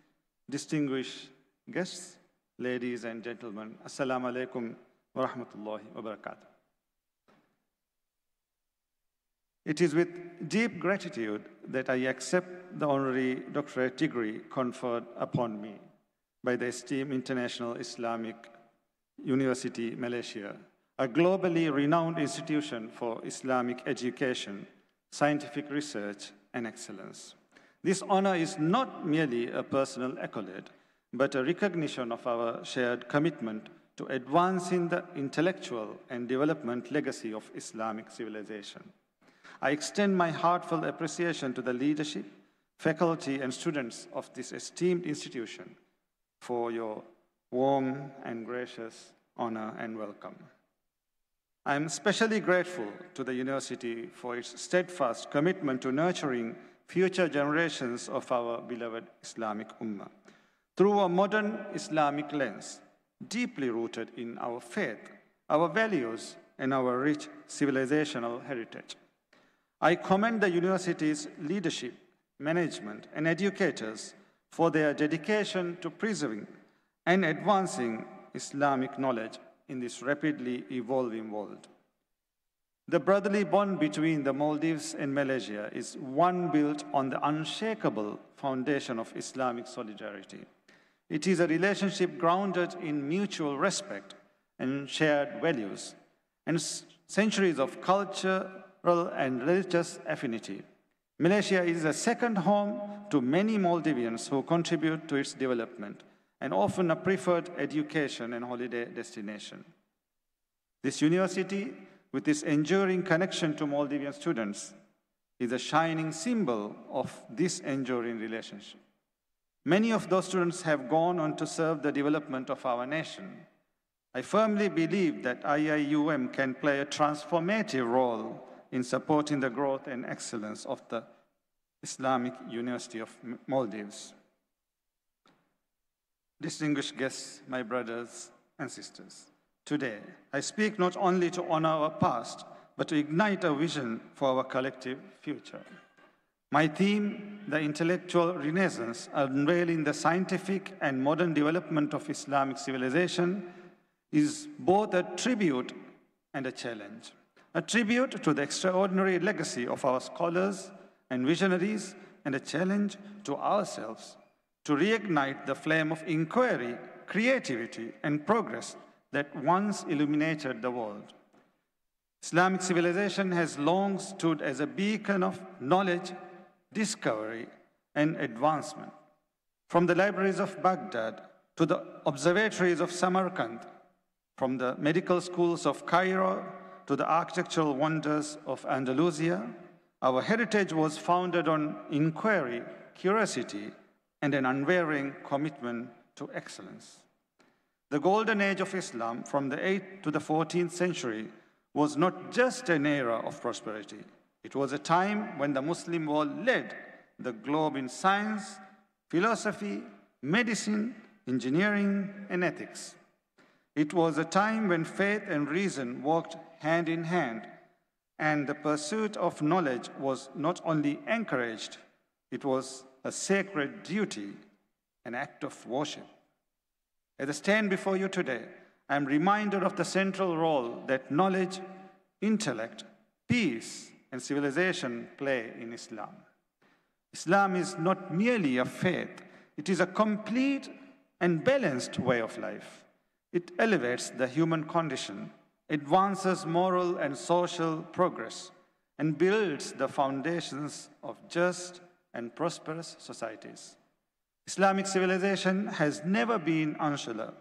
distinguished guests, ladies and gentlemen, Assalamu alaikum wa rahmatullahi wa barakatuh. It is with deep gratitude that I accept the honorary doctorate degree conferred upon me by the esteemed International Islamic University, Malaysia, a globally renowned institution for Islamic education, scientific research, and excellence. This honor is not merely a personal accolade, but a recognition of our shared commitment to advancing the intellectual and development legacy of Islamic civilization. I extend my heartfelt appreciation to the leadership, faculty, and students of this esteemed institution for your warm and gracious honor and welcome. I am especially grateful to the university for its steadfast commitment to nurturing future generations of our beloved Islamic Ummah through a modern Islamic lens, deeply rooted in our faith, our values, and our rich civilizational heritage. I commend the university's leadership, management, and educators for their dedication to preserving and advancing Islamic knowledge in this rapidly evolving world. The brotherly bond between the Maldives and Malaysia is one built on the unshakable foundation of Islamic solidarity. It is a relationship grounded in mutual respect and shared values, and centuries of cultural and religious affinity. Malaysia is a second home to many Maldivians who contribute to its development and often a preferred education and holiday destination. This university, with its enduring connection to Maldivian students, is a shining symbol of this enduring relationship. Many of those students have gone on to serve the development of our nation. I firmly believe that IIUM can play a transformative role in supporting the growth and excellence of the Islamic University of Maldives. Distinguished guests, my brothers and sisters, today I speak not only to honor our past, but to ignite a vision for our collective future. My theme, the intellectual renaissance, unveiling the scientific and modern development of Islamic civilization, is both a tribute and a challenge. A tribute to the extraordinary legacy of our scholars and visionaries, and a challenge to ourselves to reignite the flame of inquiry, creativity, and progress that once illuminated the world. Islamic civilization has long stood as a beacon of knowledge, discovery, and advancement. From the libraries of Baghdad to the observatories of Samarkand, from the medical schools of Cairo to the architectural wonders of Andalusia, our heritage was founded on inquiry, curiosity, and an unwavering commitment to excellence. The golden age of Islam from the 8th to the 14th century was not just an era of prosperity. It was a time when the Muslim world led the globe in science, philosophy, medicine, engineering, and ethics. It was a time when faith and reason worked hand in hand, and the pursuit of knowledge was not only encouraged, it was a sacred duty, an act of worship. As I stand before you today, I am reminded of the central role that knowledge, intellect, peace, and civilization play in Islam. Islam is not merely a faith, it is a complete and balanced way of life. It elevates the human condition, advances moral and social progress, and builds the foundations of just and prosperous societies. Islamic civilization has never been insular.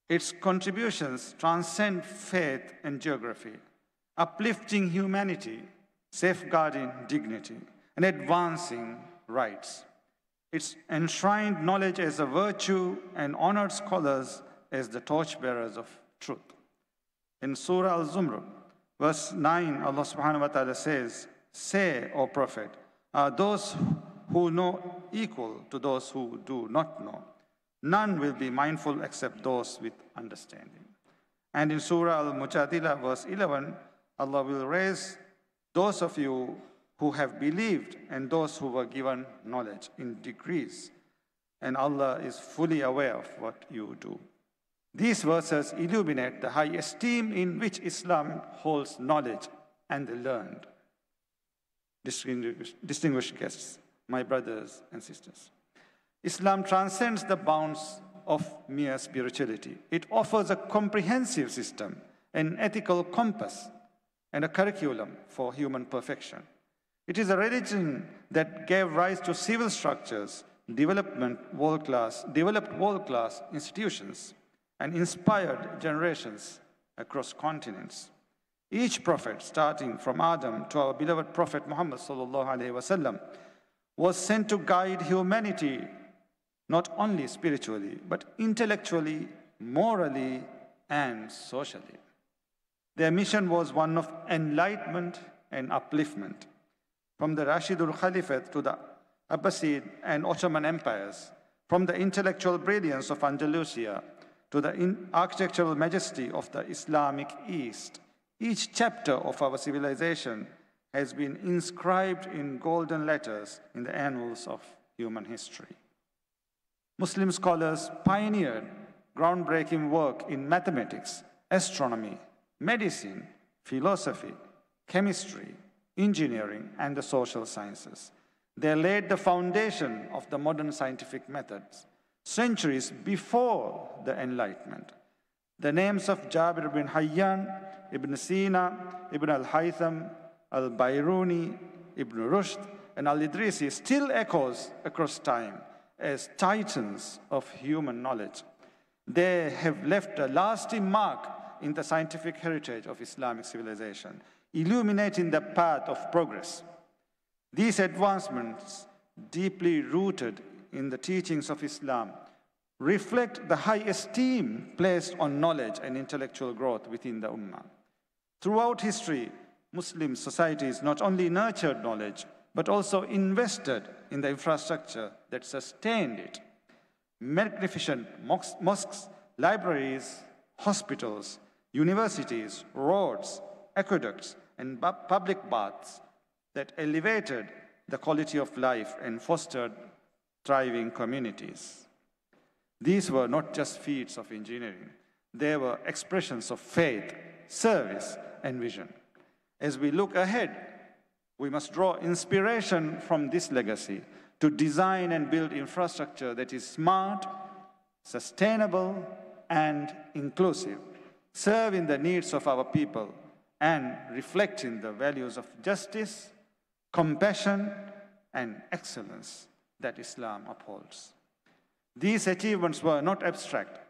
Its contributions transcend faith and geography, uplifting humanity, safeguarding dignity, and advancing rights. It's enshrined knowledge as a virtue and honored scholars as the torchbearers of truth. In Surah Al-Zumr, verse 9, Allah subhanahu wa ta'ala says, "Say, O Prophet, are those who know equal to those who do not know? None will be mindful except those with understanding. And in Surah Al-Mujadila, verse 11, Allah will raise those of you who have believed and those who were given knowledge in degrees. And Allah is fully aware of what you do. These verses illuminate the high esteem in which Islam holds knowledge and the learned. Distinguished guests, my brothers and sisters, Islam transcends the bounds of mere spirituality. It offers a comprehensive system, an ethical compass, and a curriculum for human perfection. It is a religion that gave rise to civil structures, developed world-class institutions, and inspired generations across continents. Each prophet, starting from Adam to our beloved Prophet Muhammad ﷺ, was sent to guide humanity not only spiritually, but intellectually, morally, and socially. Their mission was one of enlightenment and upliftment. From the Rashidul Caliphate to the Abbasid and Ottoman empires, from the intellectual brilliance of Andalusia to the architectural majesty of the Islamic East, each chapter of our civilization has been inscribed in golden letters in the annals of human history. Muslim scholars pioneered groundbreaking work in mathematics, astronomy, medicine, philosophy, chemistry, engineering, and the social sciences. They laid the foundation of the modern scientific methods, centuries before the Enlightenment. The names of Jabir bin Hayyan, Ibn Sina, Ibn al-Haytham, al-Bayruni, Ibn Rushd, and al-Idrisi still echoes across time as titans of human knowledge. They have left a lasting mark in the scientific heritage of Islamic civilization, illuminating the path of progress. These advancements, deeply rooted in the teachings of Islam, reflect the high esteem placed on knowledge and intellectual growth within the Ummah. Throughout history, Muslim societies not only nurtured knowledge, but also invested in the infrastructure that sustained it. Magnificent mosques, libraries, hospitals, universities, roads, aqueducts, and public baths that elevated the quality of life and fostered thriving communities. These were not just feats of engineering. They were expressions of faith, service, and vision. As we look ahead, we must draw inspiration from this legacy to design and build infrastructure that is smart, sustainable, and inclusive, serving the needs of our people, and reflecting the values of justice, compassion, and excellence that Islam upholds. These achievements were not abstract.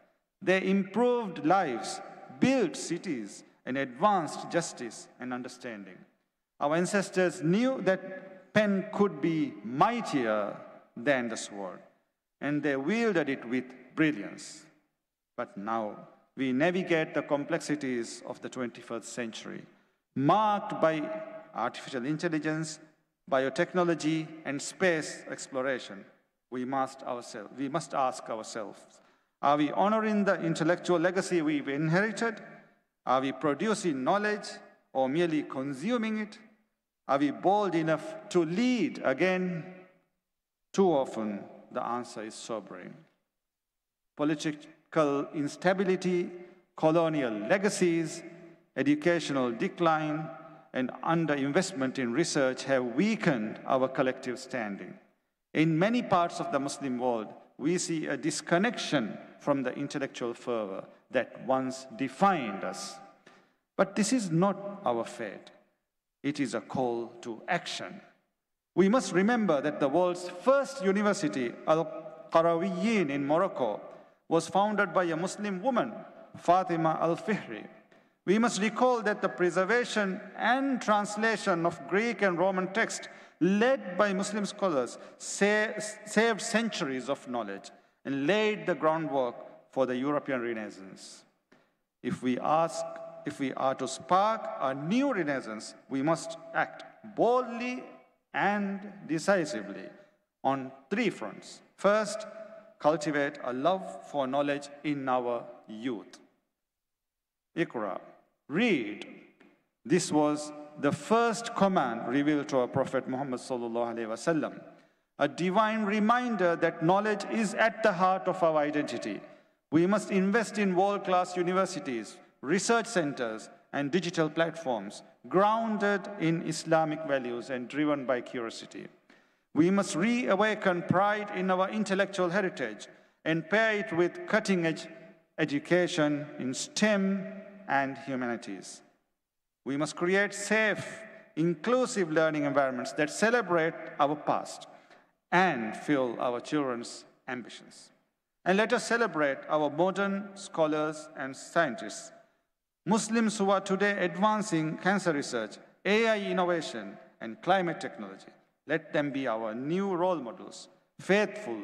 They improved lives, built cities, and advanced justice and understanding. Our ancestors knew that pen could be mightier than the sword, and they wielded it with brilliance. But now, we navigate the complexities of the 21st century, marked by artificial intelligence, biotechnology, and space exploration. We must ask ourselves, are we honoring the intellectual legacy we've inherited? Are we producing knowledge or merely consuming it? Are we bold enough to lead again? Too often, the answer is sobering. Political instability, colonial legacies, educational decline, and underinvestment in research have weakened our collective standing. In many parts of the Muslim world, we see a disconnection from the intellectual fervor that once defined us. But this is not our fate. It is a call to action. We must remember that the world's first university, Al-Qarawiyyin in Morocco, was founded by a Muslim woman, Fatima al-Fihri. We must recall that the preservation and translation of Greek and Roman texts led by Muslim scholars saved centuries of knowledge and laid the groundwork for the European Renaissance. If we are to spark a new Renaissance, we must act boldly and decisively on three fronts. First, cultivate a love for knowledge in our youth. Iqra, read. This was the first command revealed to our Prophet Muhammad sallallahu alaihi wasallam, a divine reminder that knowledge is at the heart of our identity. We must invest in world-class universities, research centers, and digital platforms grounded in Islamic values and driven by curiosity. We must reawaken pride in our intellectual heritage and pair it with cutting-edge education in STEM and humanities. We must create safe, inclusive learning environments that celebrate our past and fuel our children's ambitions. And let us celebrate our modern scholars and scientists, Muslims who are today advancing cancer research, AI innovation, and climate technology. Let them be our new role models, faithful,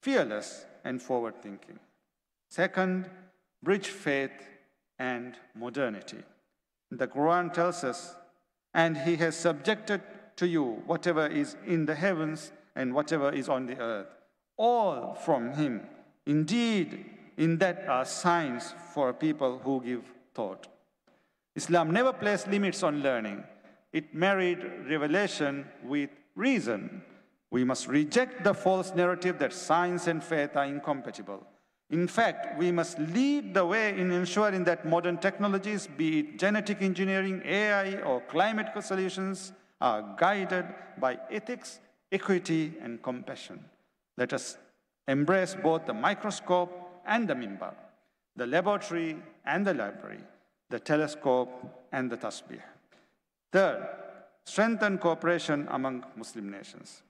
fearless, and forward-thinking. Second, bridge faith and modernity. The Quran tells us, and he has subjected to you whatever is in the heavens and whatever is on the earth, all from him. Indeed, in that are signs for people who give thought. Islam never placed limits on learning. It married revelation with reason. We must reject the false narrative that science and faith are incompatible. In fact, we must lead the way in ensuring that modern technologies, be it genetic engineering, AI, or climate solutions, are guided by ethics, equity, and compassion. Let us embrace both the microscope and the minbar, the laboratory and the library, the telescope and the tasbih. Third, strengthen cooperation among Muslim nations.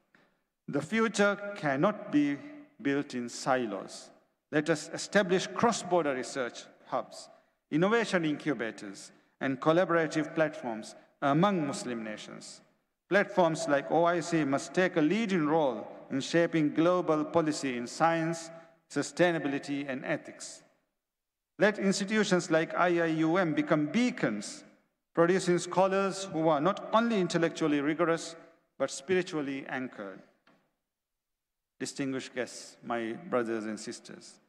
The future cannot be built in silos. Let us establish cross-border research hubs, innovation incubators, and collaborative platforms among Muslim nations. Platforms like OIC must take a leading role in shaping global policy in science, sustainability, and ethics. Let institutions like IIUM become beacons, producing scholars who are not only intellectually rigorous, but spiritually anchored. Distinguished guests, my brothers and sisters,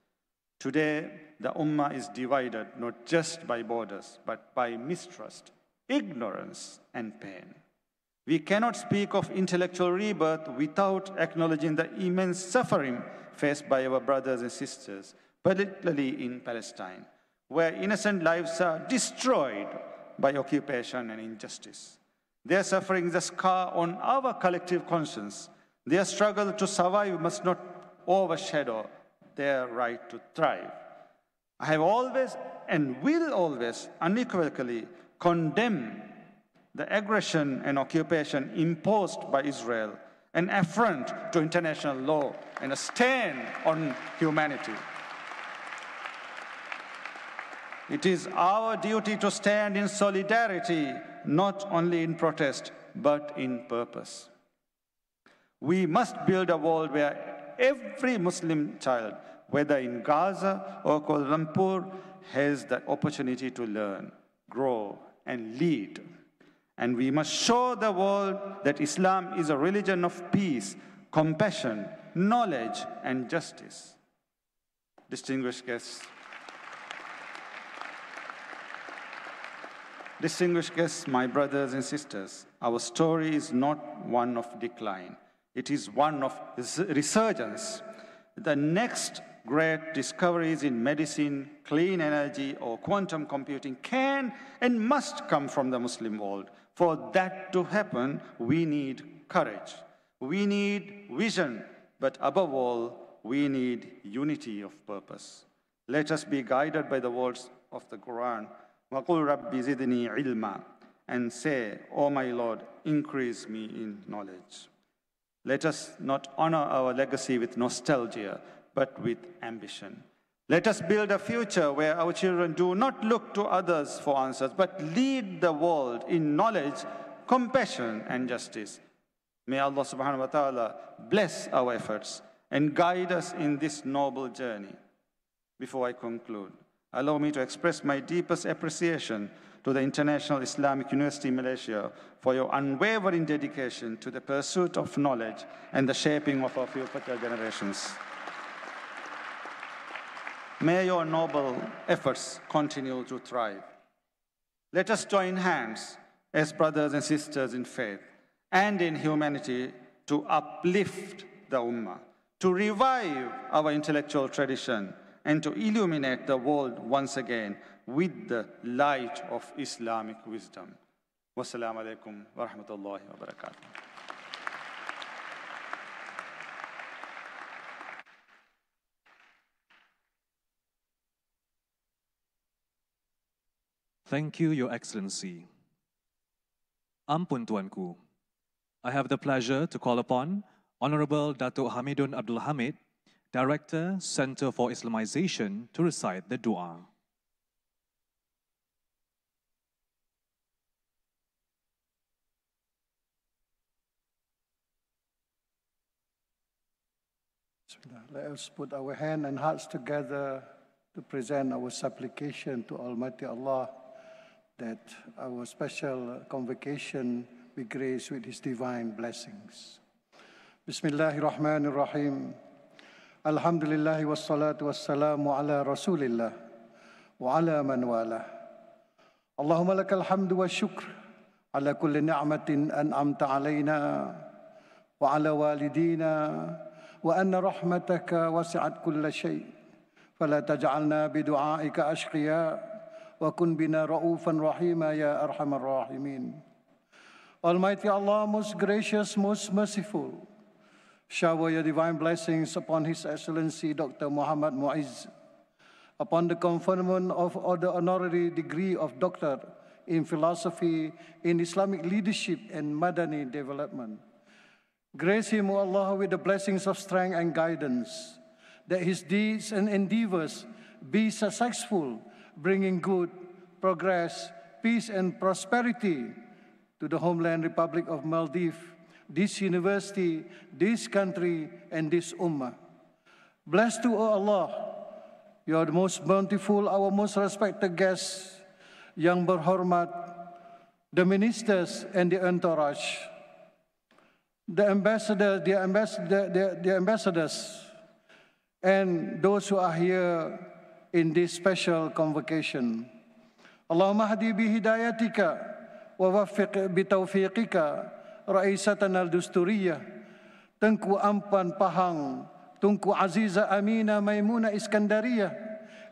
today the Ummah is divided not just by borders, but by mistrust, ignorance, and pain. We cannot speak of intellectual rebirth without acknowledging the immense suffering faced by our brothers and sisters, particularly in Palestine, where innocent lives are destroyed by occupation and injustice. Their suffering is a scar on our collective conscience. Their struggle to survive must not overshadow their right to thrive. I have always and will always unequivocally condemn the aggression and occupation imposed by Israel, an affront to international law and a stain on humanity. It is our duty to stand in solidarity, not only in protest, but in purpose. We must build a world where every Muslim child, whether in Gaza or Kuala Lumpur, has the opportunity to learn, grow, and lead. And we must show the world that Islam is a religion of peace, compassion, knowledge, and justice. Distinguished guests, my brothers and sisters, our story is not one of decline. It is one of resurgence. The next great discoveries in medicine, clean energy, or quantum computing can and must come from the Muslim world. For that to happen, we need courage. We need vision, but above all, we need unity of purpose. Let us be guided by the words of the Quran, وَقُلْ رَبِّ زِدْنِي عِلْمًا, and say, "O my Lord, increase me in knowledge." Let us not honor our legacy with nostalgia, but with ambition. Let us build a future where our children do not look to others for answers, but lead the world in knowledge, compassion, and justice. May Allah subhanahu wa ta'ala bless our efforts and guide us in this noble journey. Before I conclude, allow me to express my deepest appreciation to the International Islamic University Malaysia for your unwavering dedication to the pursuit of knowledge and the shaping of our future generations. May your noble efforts continue to thrive. Let us join hands as brothers and sisters in faith and in humanity to uplift the Ummah, to revive our intellectual tradition, and to illuminate the world once again with the light of Islamic wisdom. Wassalamu alaikum wa rahmatullahi wa barakatuh. Thank you, Your Excellency. Ampun Tuanku, I have the pleasure to call upon Honorable Dato' Hamidun Abdul Hamid, Director, Center for Islamization, to recite the dua. Let us put our hands and hearts together to present our supplication to Almighty Allah that our special convocation be graced with His divine blessings. Bismillahirrahmanirrahim. Alhamdulillah wassalatu wassalamu ala Rasulillah wa ala man wala. Allahumma lakal hamdu wa shukr ala kulli ni'matin an'amta alayna wa ala walidina wa anna rahmataka wasi'at kulla shay'. فلا تجعلنا بدعائك أشقياء وكن بنا رؤوفا رحيما يا أرحم الراحمين. Almighty Allah, most gracious, most merciful, shower your divine blessings upon His Excellency Dr. Muhammad Muiz, upon the conferment of the honorary degree of Doctor in Philosophy in Islamic Leadership and Madani Development. Grace him, O Allah, with the blessings of strength and guidance, that his deeds and endeavors be successful, bringing good, progress, peace and prosperity to the homeland Republic of Maldives, this university, this country, and this ummah. Blessed to, O Allah, you are the most bountiful, our most respected guests, yang berhormat, the ministers and the entourage, the ambassadors, and those who are here in this special convocation. Allahumma hadi bihidayatika wa waffiq bitaufiqika raisatana al-dusturiyah Tengku Ampan Pahang, Tunku Aziza Amina Maimuna Iskandariyah,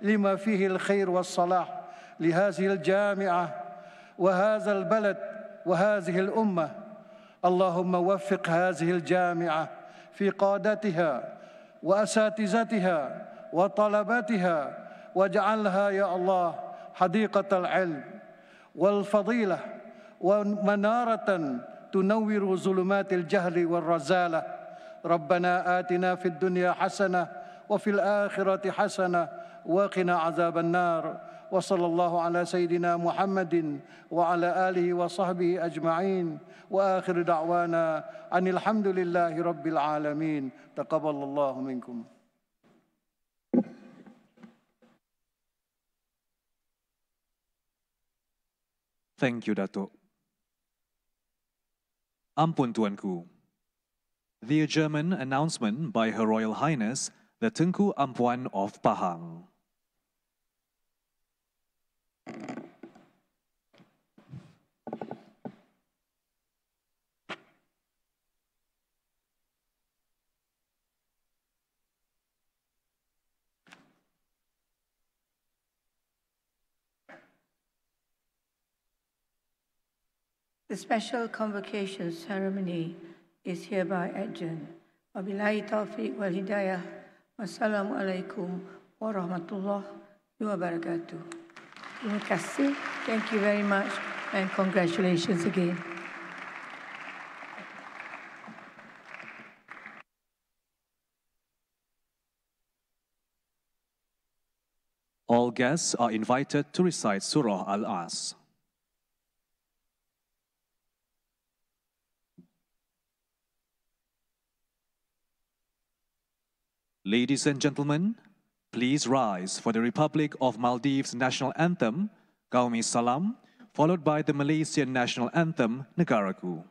lima fihi al-khair was-salah li hadhihi al-jami'ah wa hadha al-balad wa hadhihi al-ummah. Allahumma waffiq hadhihi al-jami'ah fi qadatiha وأساتذتها وطلباتها واجعلها يا الله حديقة العلم والفضيلة ومنارة تنور ظلمات الجهل والرزالة. ربنا آتنا في الدنيا حسنة وفي الآخرة حسنة وقنا عذاب النار. وصلى الله على سيدنا محمد وعلى آله وصحبه أجمعين وآخر دعوانا أن الحمد لله رب العالمين. تقبل الله منكم. Thank you, Dato'. Ampun Tuanku. The German announcement by Her Royal Highness, the Tengku Ampuan of Pahang. The special convocation ceremony is hereby adjourned. Wabillahi taufiq wal hidayah. Wassalamu alaikum warahmatullahi wabarakatuh. Terima kasih. Thank you very much and congratulations again. All guests are invited to recite Surah Al-As. Ladies and gentlemen, please rise for the Republic of Maldives National Anthem, Qaumi Salam, followed by the Malaysian National Anthem, Negaraku.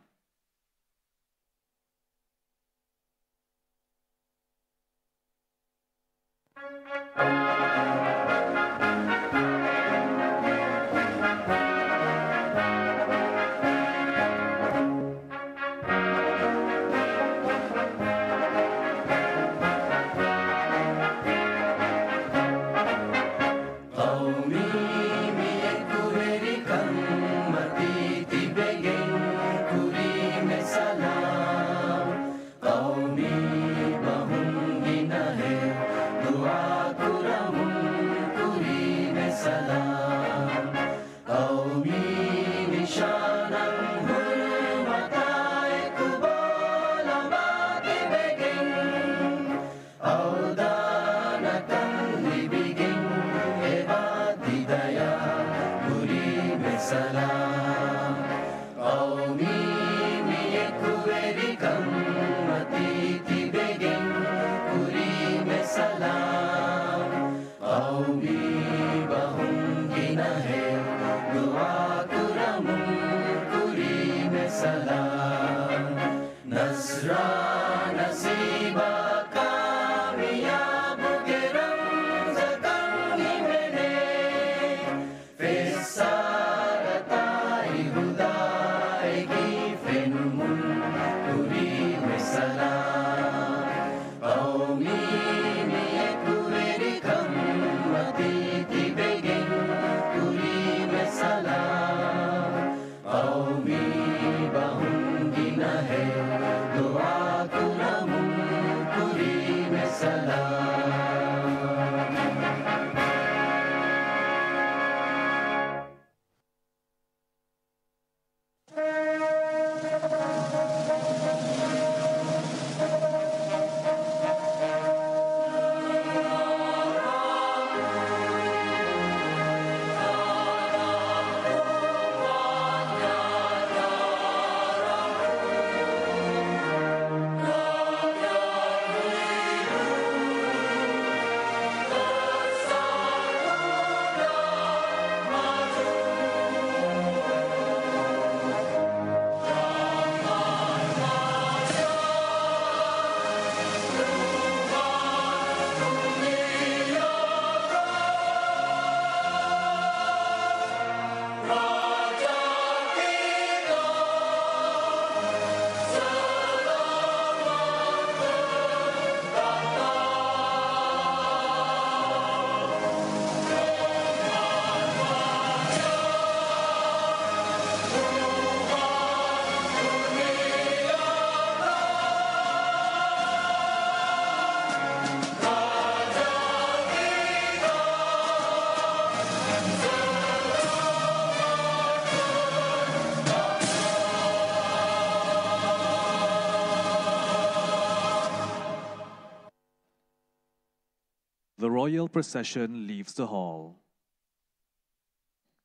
royal procession leaves the hall.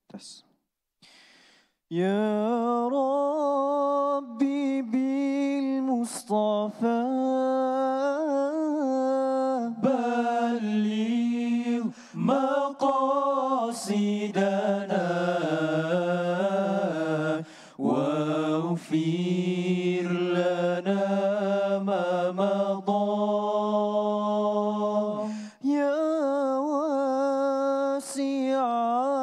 Yes. يا ربي بالمصطفى بلغ مقاصدنا واغفر لنا ما مضى يا واسع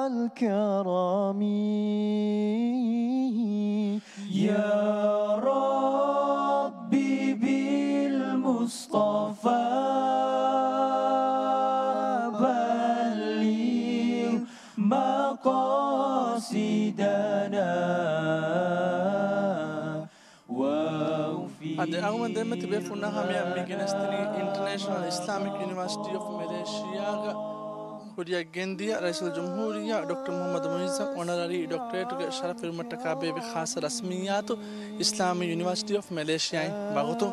الكرم يا ربي بالمصطفى بلغ مقاصدنا Ade aguman demme tibe funna hamia migenestini International Islamic University of Malaysia ga Huria Gendia Raisul Jumhuriya Dr. Muhammad Muizzam Honorary Doctorate ga Sharaf Mattaka be khas rasmiyatu Islamic University of Malaysia bagutu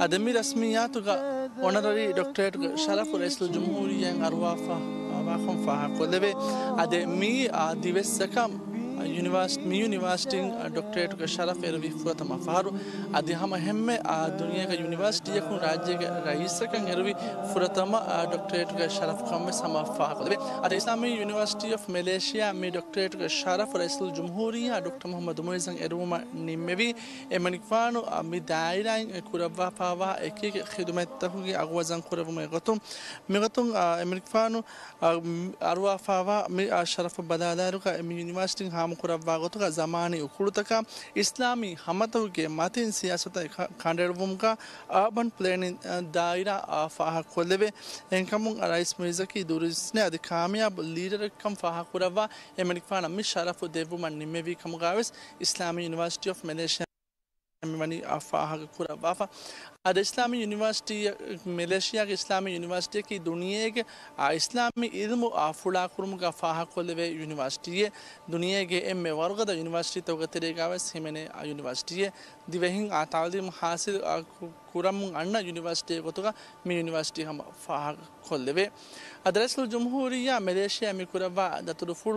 ademi rasmiyatu ga Honorary Doctorate ga Sharaf Raisul Jumhuriya arwafa awakhum faha kolebe ade mi divessakam University Doctorate का शरफ एरवी फुरत मफारू आदि हम हमें दुनिया का university को राज्य के रईस का एरवी फुरतम डॉक्टरेट का शरफ कम में समफा करें आदि इस्लामी यूनिवर्सिटी ऑफ मलेशिया में डॉक्टरेट का शरफ रईसुल जमहूरिया डॉक्टर मोहम्मद मुइज़्ज़म एरुमा निम्मेवी एमनिकवानो मिदायरा कुरवा फावा एक एक खिदमत तक की अगवाजन कुरव में गतुम एमनिकवानो अरवा फावा में शरफ बदादारू का यूनिवर्सिटी हम कुरवागत का ज़मानी उखुड़ता का इस्लामी हमतों के मातिन सियासत खांडेरवुम का अर्बन प्लानिंग दायरा फाहा खोलेवे एंकमुंग राइस मुइज़्ज़म की दूरिस्ने अधिक कामयाब लीडर कम फाहा कुरवा एमरिकाना में शरफ देवुमन निम्मेवी कम गाविस इस्लामी यूनिवर्सिटी ऑफ मलेशिया मनी फाहा कुरवा आद इस्लामी यूनिवर्सिटी मलेशिया के इस्लामी यूनिवर्सिटी की दुनिया के इस्लामी इल्म फुला कुरम का फाहा खोलेवे यूनिवर्सिटी है दुनिया के एम वर्गद यूनिवर्सिटी तो तरीका वैस हिमेने यूनिवर्सिटी है दिवहिंग तालीम हासिल कुरम अन्ना यूनिवर्सिटी को तो का मी यूनिवर्सिटी हम फाहा खोलेवे अदरसल जमहूरिया मलेशिया में कुरवा दतुरुफुल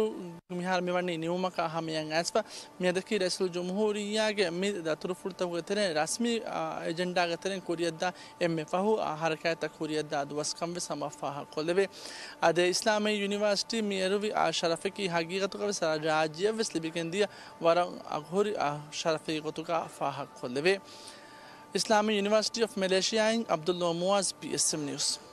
मिहार में वनी न्यूमा का हम यंग एस्पा मियादकी रसल जमहूरिया के मी दतुरुफुल तो तेरे रस्मी एजेंडा के तेरे कोरियदा एम फाहू हरकत कोरियदा दुवस्कम व समफाहा कोलेवे अदे इस्लामी यूनिवर्सिटी में एरुवी शरफ़ की हकीकत का राज्य वस्ली बिकेंदिया वरा अघोरी शरफ़ को का फाहा कोलेवे इस्लामी University of Malaysia Abdullah Muaz PSM news